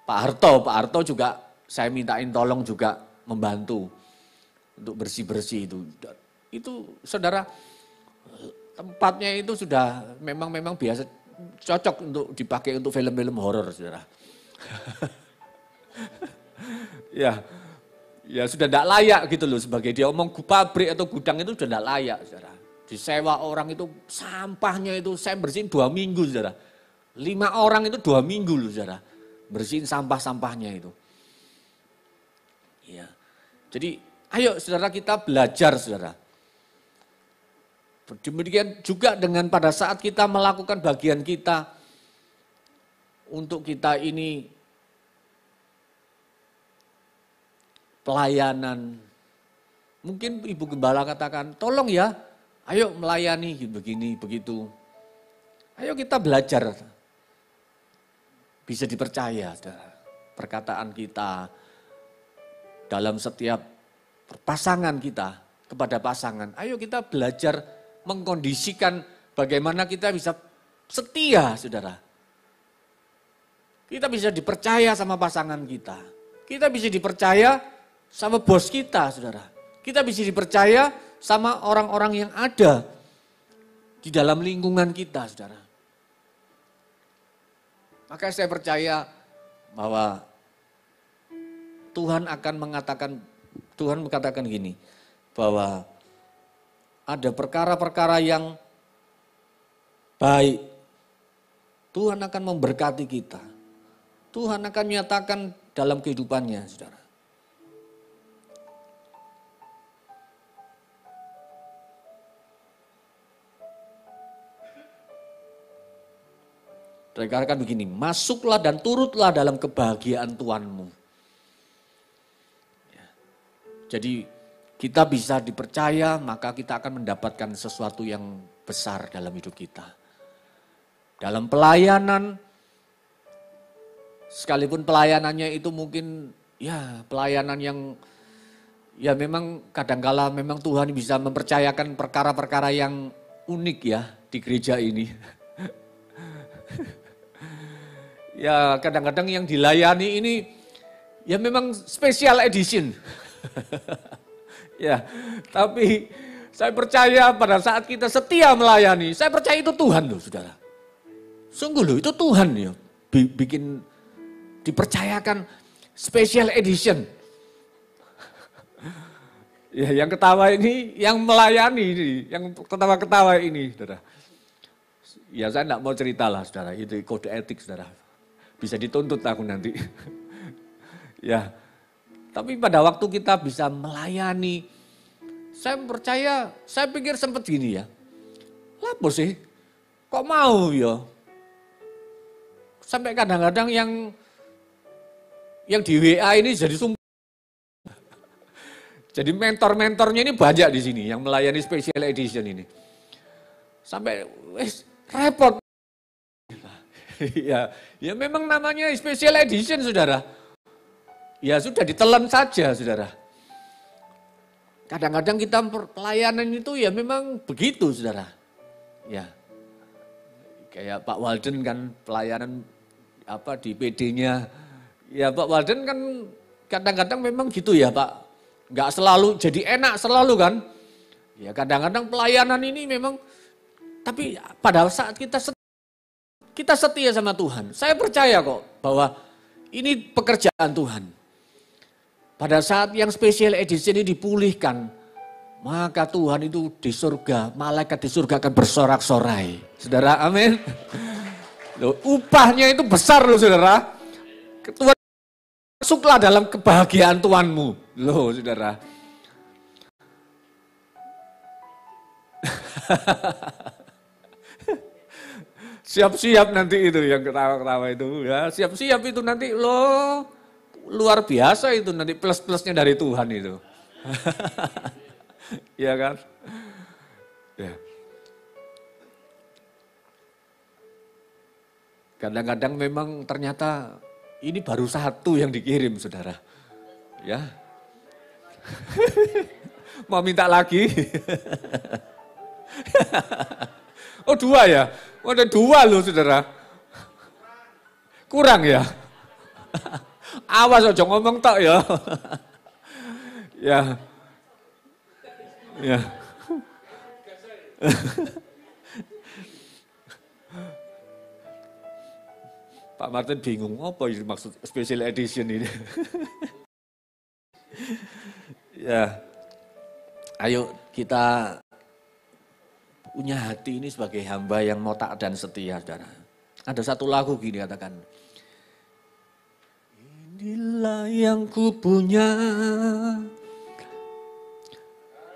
Pak Harto juga saya mintain tolong juga membantu untuk bersih-bersih itu. Itu saudara, tempatnya itu sudah memang biasa cocok untuk dipakai untuk film-film horor, saudara. Ya sudah tidak layak gitu loh, sebagai dia omong pabrik atau gudang itu sudah tidak layak, saudara. Disewa orang itu sampahnya itu saya bersihin 2 minggu, saudara. 5 orang itu 2 minggu loh, saudara. Bersihin sampah-sampahnya itu. Ya. Jadi ayo saudara, kita belajar, saudara. Demikian juga dengan pada saat kita melakukan bagian kita untuk kita ini pelayanan. Mungkin Ibu Gembala katakan, tolong ya, ayo melayani begini, begitu. Ayo kita belajar. Bisa dipercaya, saudara. Perkataan kita dalam setiap pasangan kita, kepada pasangan. Ayo kita belajar mengkondisikan bagaimana kita bisa setia, saudara. Kita bisa dipercaya sama pasangan kita. Kita bisa dipercaya sama bos kita, saudara. Kita bisa dipercaya sama orang-orang yang ada di dalam lingkungan kita, saudara. Maka saya percaya bahwa Tuhan mengatakan gini, bahwa ada perkara-perkara yang baik. Tuhan akan memberkati kita. Tuhan akan menyatakan dalam kehidupannya, saudara. Dikatakan begini, masuklah dan turutlah dalam kebahagiaan Tuhanmu. Ya. Jadi kita bisa dipercaya, maka kita akan mendapatkan sesuatu yang besar dalam hidup kita. Dalam pelayanan, sekalipun pelayanannya itu mungkin ya pelayanan yang ya memang kadangkala memang Tuhan bisa mempercayakan perkara-perkara yang unik ya di gereja ini. Ya kadang-kadang yang dilayani ini ya memang special edition. Ya, tapi saya percaya pada saat kita setia melayani, saya percaya itu Tuhan loh, saudara. Sungguh loh, itu Tuhan ya, bikin dipercayakan special edition. Ya, yang ketawa ini, yang melayani ini, yang ketawa-ketawa ini, saudara. Ya saya enggak mau cerita lah, saudara, itu kode etik, saudara. Bisa dituntut aku nanti. Ya, tapi pada waktu kita bisa melayani, saya percaya, saya pikir sempat gini ya. Lapo sih, kok mau ya? Sampai kadang-kadang yang di WA ini jadi sumpah. Jadi mentor-mentornya ini banyak di sini yang melayani special edition ini. Sampai repot. Ya memang namanya special edition, saudara. Ya sudah ditelan saja, saudara. Kadang-kadang kita pelayanan itu ya memang begitu, saudara. Ya, kayak Pak Walden kan pelayanan di PD-nya. Ya Pak Walden kan kadang-kadang memang gitu ya Pak. Nggak selalu jadi enak selalu kan. Ya kadang-kadang pelayanan ini memang Tapi pada saat kita setia sama Tuhan, saya percaya kok bahwa ini pekerjaan Tuhan. Pada saat yang special edition ini dipulihkan, maka Tuhan itu di surga, malaikat di surga akan bersorak-sorai. Saudara, amin. Loh, upahnya itu besar loh saudara. Tuhan masuklah dalam kebahagiaan Tuhanmu. Loh saudara. Siap-siap nanti itu yang ketawa-ketawa itu ya. Siap-siap itu nanti loh. Luar biasa itu nanti plus-plusnya dari Tuhan itu. Iya kan? Ya. Kadang-kadang memang ternyata ini baru satu yang dikirim saudara. Ya. Mau minta lagi? Oh 2 ya? Oh ada 2 loh saudara. Kurang ya? Awas aja ngomong tok ya. Ya. Ya. Pak Martin bingung, apa ini maksud special edition ini? Ya. Ayo kita punya hati ini sebagai hamba yang mau taat dan setia, saudara. Ada satu lagu gini katakan. Inilah yang ku punya,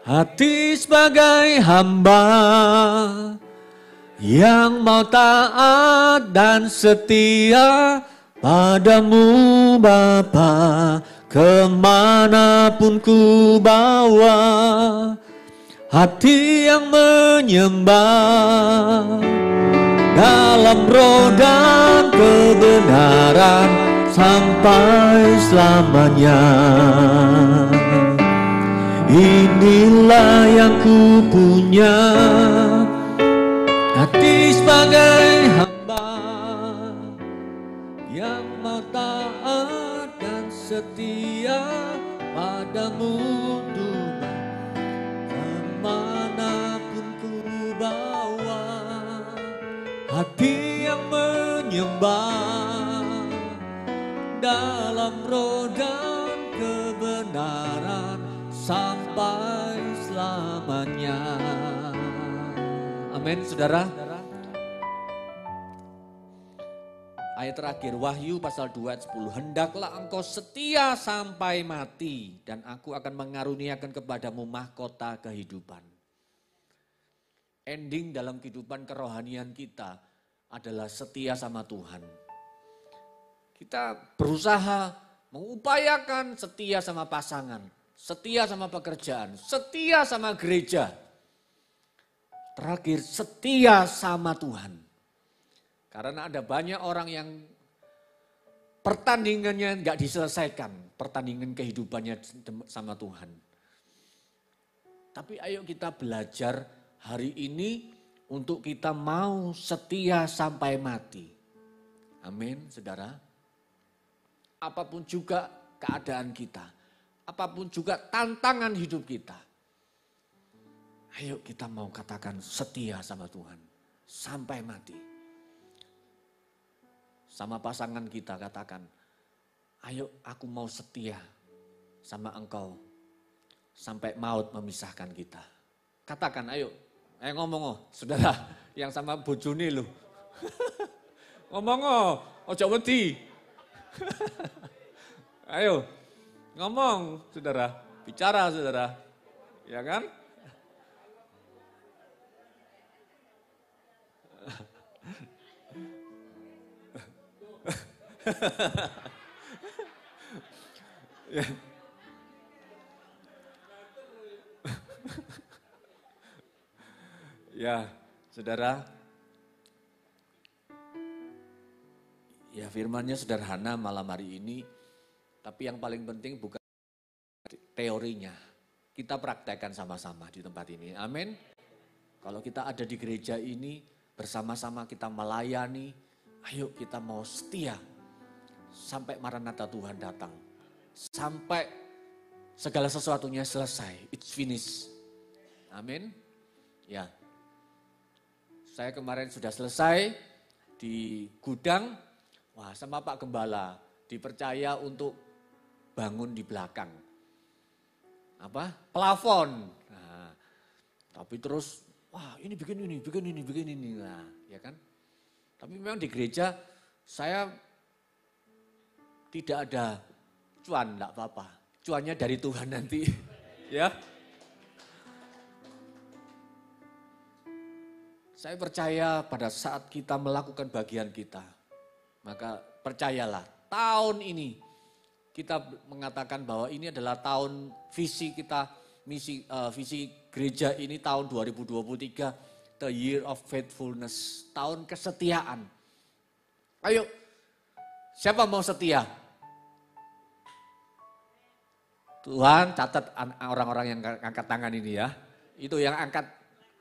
hati sebagai hamba yang mau taat dan setia padamu Bapa, kemanapun ku bawa, hati yang menyembah dalam roh dan kebenaran sampai selamanya. Inilah yang ku punya, hati sebagai hamba yang mau taat dan setia padamu Tuhan, kemanapun ku bawa, hati yang menyembah dalam roh dan kebenaran sampai selamanya. Amin, saudara. Ayat terakhir, Wahyu pasal 2 ayat 10. Hendaklah engkau setia sampai mati, dan aku akan mengaruniakan kepadamu mahkota kehidupan. Ending dalam kehidupan kerohanian kita adalah setia sama Tuhan. Kita berusaha mengupayakan setia sama pasangan, setia sama pekerjaan, setia sama gereja. Terakhir, setia sama Tuhan. Karena ada banyak orang yang pertandingannya nggak diselesaikan, pertandingan kehidupannya sama Tuhan. Tapi ayo kita belajar hari ini untuk kita mau setia sampai mati. Amin, saudara. Apapun juga keadaan kita, apapun juga tantangan hidup kita. Ayo kita mau katakan setia sama Tuhan sampai mati. Sama pasangan kita katakan, ayo aku mau setia sama engkau sampai maut memisahkan kita. Katakan ayo, ngomong oh saudara yang sama bojone loh. Ngomong oh, ojo wedi. Ayo, ngomong saudara, bicara saudara, ya kan? Ya. Ya, saudara. Ya, firman-Nya sederhana malam hari ini, tapi yang paling penting bukan teorinya. Kita praktekkan sama-sama di tempat ini. Amin. Kalau kita ada di gereja ini, bersama-sama kita melayani, ayo kita mau setia sampai Maranatha Tuhan datang. Sampai segala sesuatunya selesai. It's finished. Amin. Ya. Saya kemarin sudah selesai di gudang, wah sama Pak Gembala dipercaya untuk bangun di belakang. Plafon. Nah, tapi terus, wah ini bikin ini. Nah, ya kan? Tapi memang di gereja saya tidak ada cuan, enggak apa-apa. Cuannya dari Tuhan nanti. Ya. Saya percaya pada saat kita melakukan bagian kita, maka percayalah tahun ini kita mengatakan bahwa ini adalah tahun visi kita, visi gereja ini tahun 2023, the year of faithfulness, tahun kesetiaan. Ayo, siapa mau setia? Tuhan catat orang-orang yang angkat tangan ini ya, itu yang angkat.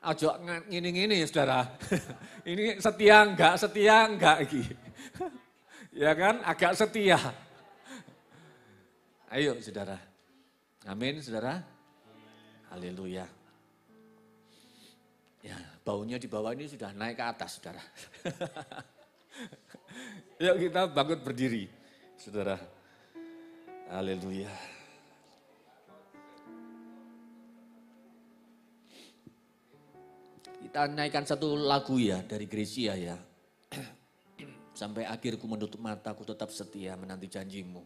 Ojo ngini-ngini saudara, ini setia enggak gitu. Ya kan, agak setia. Ayo saudara, amin saudara, haleluya. Ya baunya di bawah ini sudah naik ke atas saudara. Yuk kita bangun berdiri saudara, haleluya. Kita naikkan satu lagu ya dari Gracia ya. Sampai akhirku menutup mataku tetap setia menanti janjimu.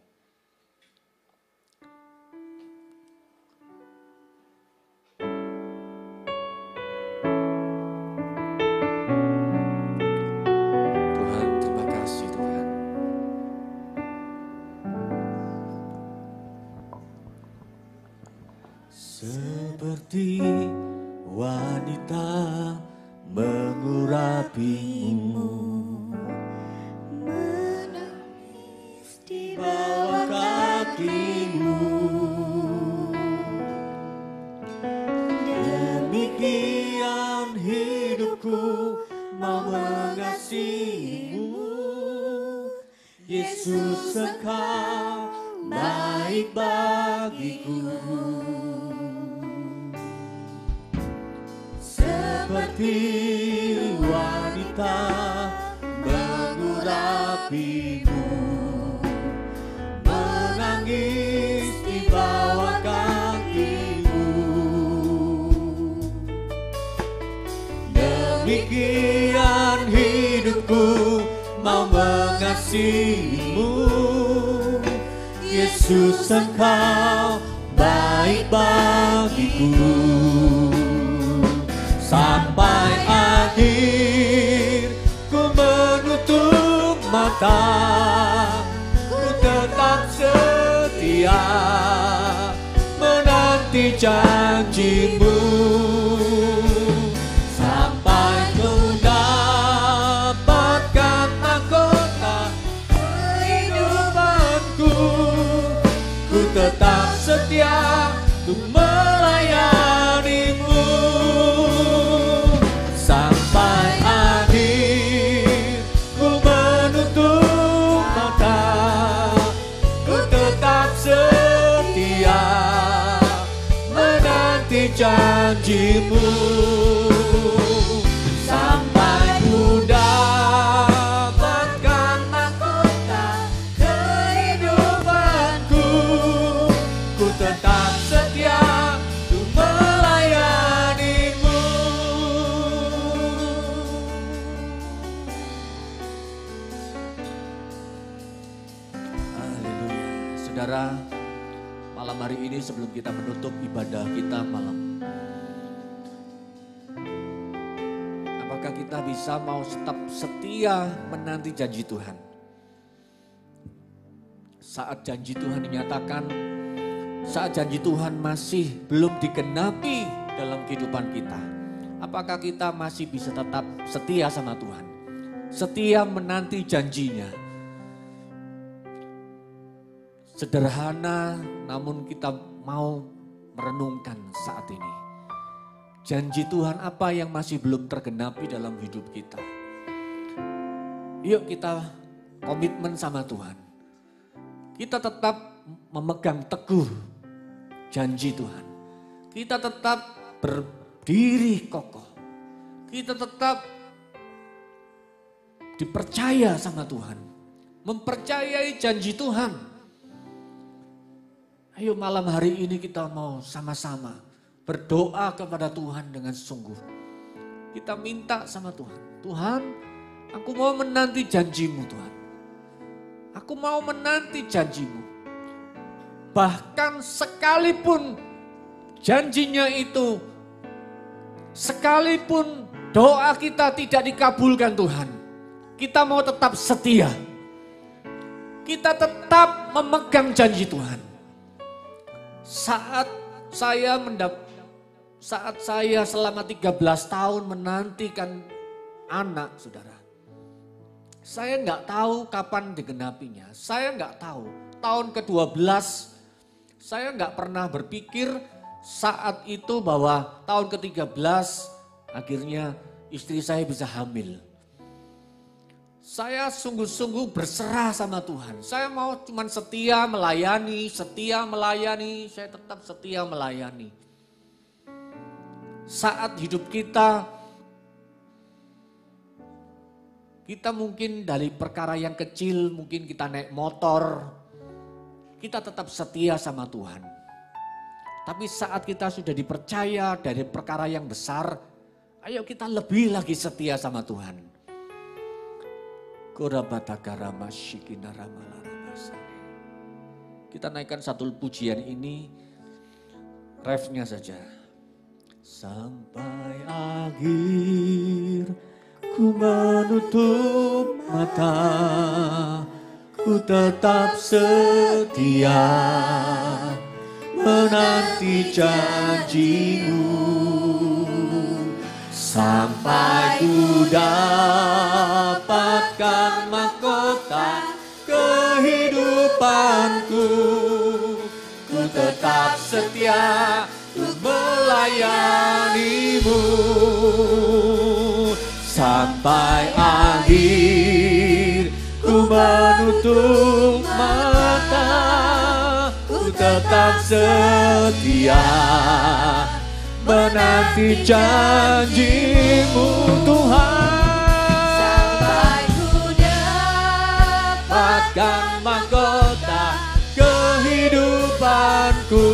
Tuhan, terima kasih Tuhan. Seperti wanita mengurapimu, menangis di bawah kakimu. Demikian hidupku mau mengasihimu, Yesus Engkau baik bagiku. Seperti wanita mengurapimu, menangis di bawah kakimu. Demikian hidupku mau mengasihimu, Yesus Engkau baik bagiku. Sampai akhir ku menutup mata, ku tetap setia menanti janjimu. Sampai ku dapatkan mahkota kehidupanku, ku tetap setia untuk melayanimu. Sampai akhir ku menutup mata, ku tetap setia menanti janjimu. Sampai ku dapatkan mahkota kehidupanku, ku tetap setia untuk melayanimu. Haleluya. Saudara, malam hari ini sebelum kita menutup ibadah kita malam, apakah kita bisa mau tetap setia menanti janji Tuhan? Saat janji Tuhan dinyatakan, saat janji Tuhan masih belum digenapi dalam kehidupan kita, apakah kita masih bisa tetap setia sama Tuhan? Setia menanti janjinya. Sederhana, namun kita mau merenungkan saat ini. Janji Tuhan apa yang masih belum tergenapi dalam hidup kita? Yuk kita komitmen sama Tuhan. Kita tetap memegang teguh janji Tuhan. Kita tetap berdiri kokoh. Kita tetap dipercaya sama Tuhan. Mempercayai janji Tuhan. Ayo malam hari ini kita mau sama-sama berdoa kepada Tuhan dengan sungguh. Kita minta sama Tuhan. Tuhan, aku mau menanti janji-Mu Tuhan. Aku mau menanti janji-Mu. Bahkan sekalipun janjinya itu, sekalipun doa kita tidak dikabulkan Tuhan, kita mau tetap setia. Kita tetap memegang janji Tuhan. Saat saya selama 13 tahun menantikan anak, saudara. Saya nggak tahu kapan digenapinya. Saya nggak tahu. Tahun ke-12 saya nggak pernah berpikir saat itu bahwa tahun ke-13 akhirnya istri saya bisa hamil. Saya sungguh-sungguh berserah sama Tuhan. Saya mau cuman setia melayani, saya tetap setia melayani. Saat hidup kita mungkin dari perkara yang kecil, mungkin kita naik motor, kita tetap setia sama Tuhan. Tapi saat kita sudah dipercaya dari perkara yang besar, ayo kita lebih lagi setia sama Tuhan. Kita naikkan satu pujian ini, refnya saja. Sampai akhir ku menutup mata, ku tetap setia menanti janji-Mu. Sampai ku dapatkan mahkota kehidupanku, ku tetap setia untuk melayani-Mu. Sampai akhir ku menutup mata, ku tetap setia menanti janji-Mu Tuhan. Sampai ku dapatkan mahkota kehidupanku,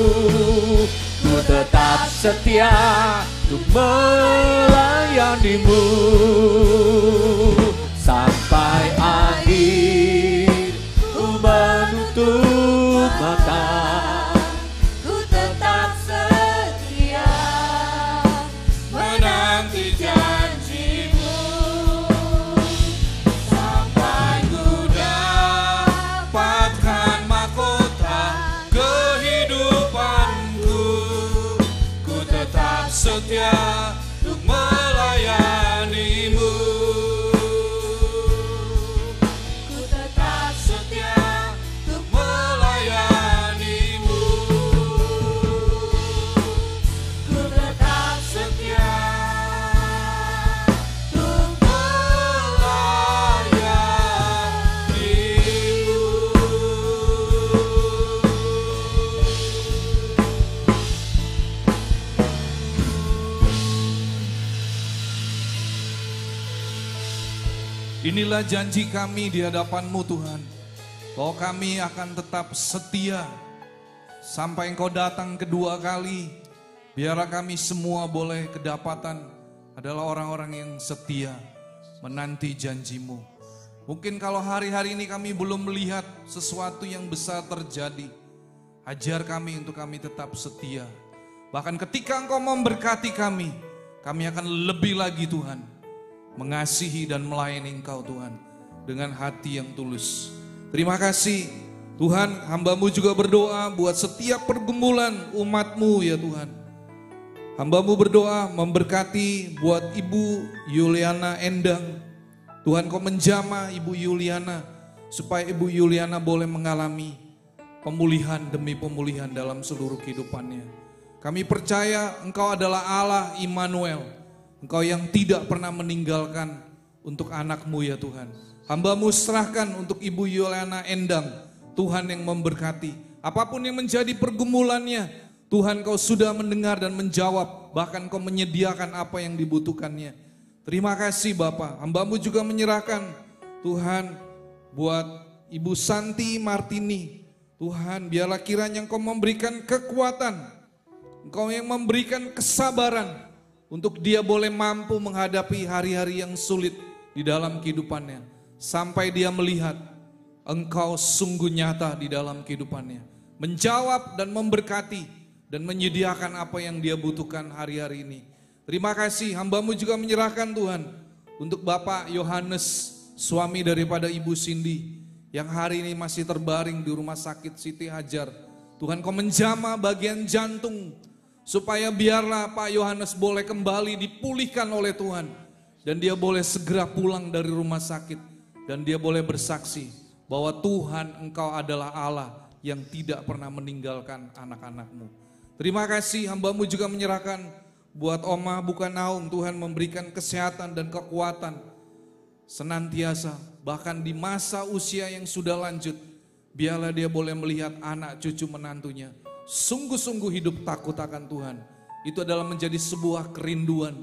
ku tetap setia untuk melayani-Mu. Sampai akhir ku menutup mata, setia untuk melayani-Mu. Ku tetap setia untuk melayani-Mu. Ku tetap setia untuk melayani-Mu. Inilah janji kami di hadapan-Mu Tuhan, bahwa kami akan tetap setia sampai Engkau datang kedua kali. Biarlah kami semua boleh kedapatan adalah orang-orang yang setia menanti janji-Mu. Mungkin kalau hari-hari ini kami belum melihat sesuatu yang besar terjadi, ajar kami untuk kami tetap setia. Bahkan ketika Engkau memberkati kami akan lebih lagi Tuhan mengasihi dan melayani Engkau Tuhan dengan hati yang tulus. Terima kasih Tuhan, hamba-Mu juga berdoa buat setiap pergumulan umat-Mu ya Tuhan. Hamba-Mu berdoa memberkati buat Ibu Yuliana Endang. Tuhan Kau menjamah Ibu Yuliana supaya Ibu Yuliana boleh mengalami pemulihan demi pemulihan dalam seluruh kehidupannya. Kami percaya Engkau adalah Allah Immanuel. Engkau yang tidak pernah meninggalkan untuk anak-Mu ya Tuhan. Hamba-Mu serahkan untuk Ibu Yuliana Endang. Tuhan yang memberkati. Apapun yang menjadi pergumulannya, Tuhan Kau sudah mendengar dan menjawab. Bahkan Kau menyediakan apa yang dibutuhkannya. Terima kasih Bapa. Hamba-Mu juga menyerahkan Tuhan, buat Ibu Santi Martini, Tuhan, biarlah kiranya Engkau memberikan kekuatan, Engkau yang memberikan kesabaran untuk dia boleh mampu menghadapi hari-hari yang sulit di dalam kehidupannya, sampai dia melihat Engkau sungguh nyata di dalam kehidupannya, menjawab dan memberkati dan menyediakan apa yang dia butuhkan hari-hari ini. Terima kasih, hamba-Mu juga menyerahkan Tuhan untuk Bapak Yohanes, suami daripada Ibu Cindy, yang hari ini masih terbaring di rumah sakit Siti Hajar. Tuhan, Kau menjamah bagian jantung, supaya biarlah Pak Yohanes boleh kembali dipulihkan oleh Tuhan, dan dia boleh segera pulang dari rumah sakit, dan dia boleh bersaksi bahwa Tuhan, Engkau adalah Allah yang tidak pernah meninggalkan anak-anak-Mu. Terima kasih, hamba-Mu juga menyerahkan buat Oma Bukanaung, Tuhan memberikan kesehatan dan kekuatan senantiasa, bahkan di masa usia yang sudah lanjut, biarlah dia boleh melihat anak cucu menantunya sungguh-sungguh hidup takut akan Tuhan. Itu adalah menjadi sebuah kerinduan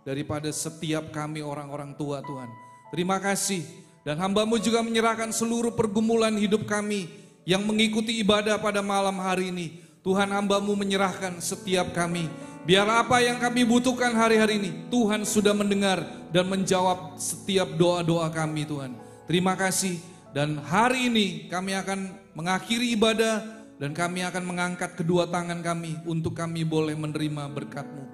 daripada setiap kami orang-orang tua, Tuhan. Terima kasih, dan hamba-Mu juga menyerahkan seluruh pergumulan hidup kami yang mengikuti ibadah pada malam hari ini. Tuhan, hamba-Mu menyerahkan setiap kami. Biar apa yang kami butuhkan hari-hari ini, Tuhan sudah mendengar dan menjawab setiap doa-doa kami, Tuhan. Terima kasih, dan hari ini kami akan mengakhiri ibadah, dan kami akan mengangkat kedua tangan kami untuk kami boleh menerima berkat-Mu.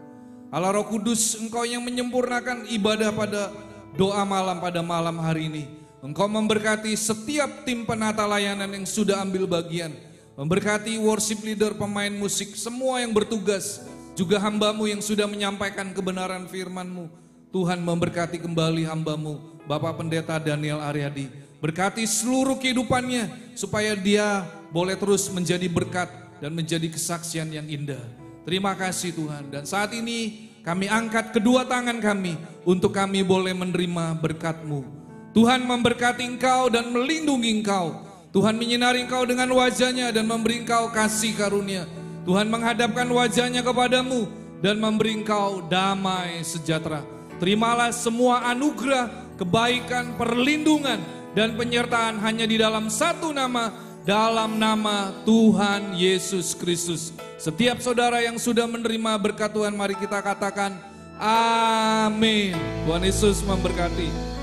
Allah Roh Kudus, Engkau yang menyempurnakan ibadah pada doa malam pada malam hari ini. Engkau memberkati setiap tim penata layanan yang sudah ambil bagian. Memberkati worship leader, pemain musik, semua yang bertugas. Juga hamba-Mu yang sudah menyampaikan kebenaran firman-Mu. Tuhan, memberkati kembali hamba-Mu, Bapak Pendeta Daniel Aryadi. Berkati seluruh kehidupannya, supaya dia boleh terus menjadi berkat dan menjadi kesaksian yang indah. Terima kasih Tuhan, dan saat ini kami angkat kedua tangan kami untuk kami boleh menerima berkat-Mu. Tuhan memberkati Engkau dan melindungi Engkau. Tuhan menyinari Engkau dengan wajah-Nya dan memberi Engkau kasih karunia. Tuhan menghadapkan wajah-Nya kepadamu dan memberi Engkau damai sejahtera. Terimalah semua anugerah, kebaikan, perlindungan, dan penyertaan hanya di dalam satu nama, dalam nama Tuhan Yesus Kristus. Setiap saudara yang sudah menerima berkat Tuhan, mari kita katakan amin. Tuhan Yesus memberkati.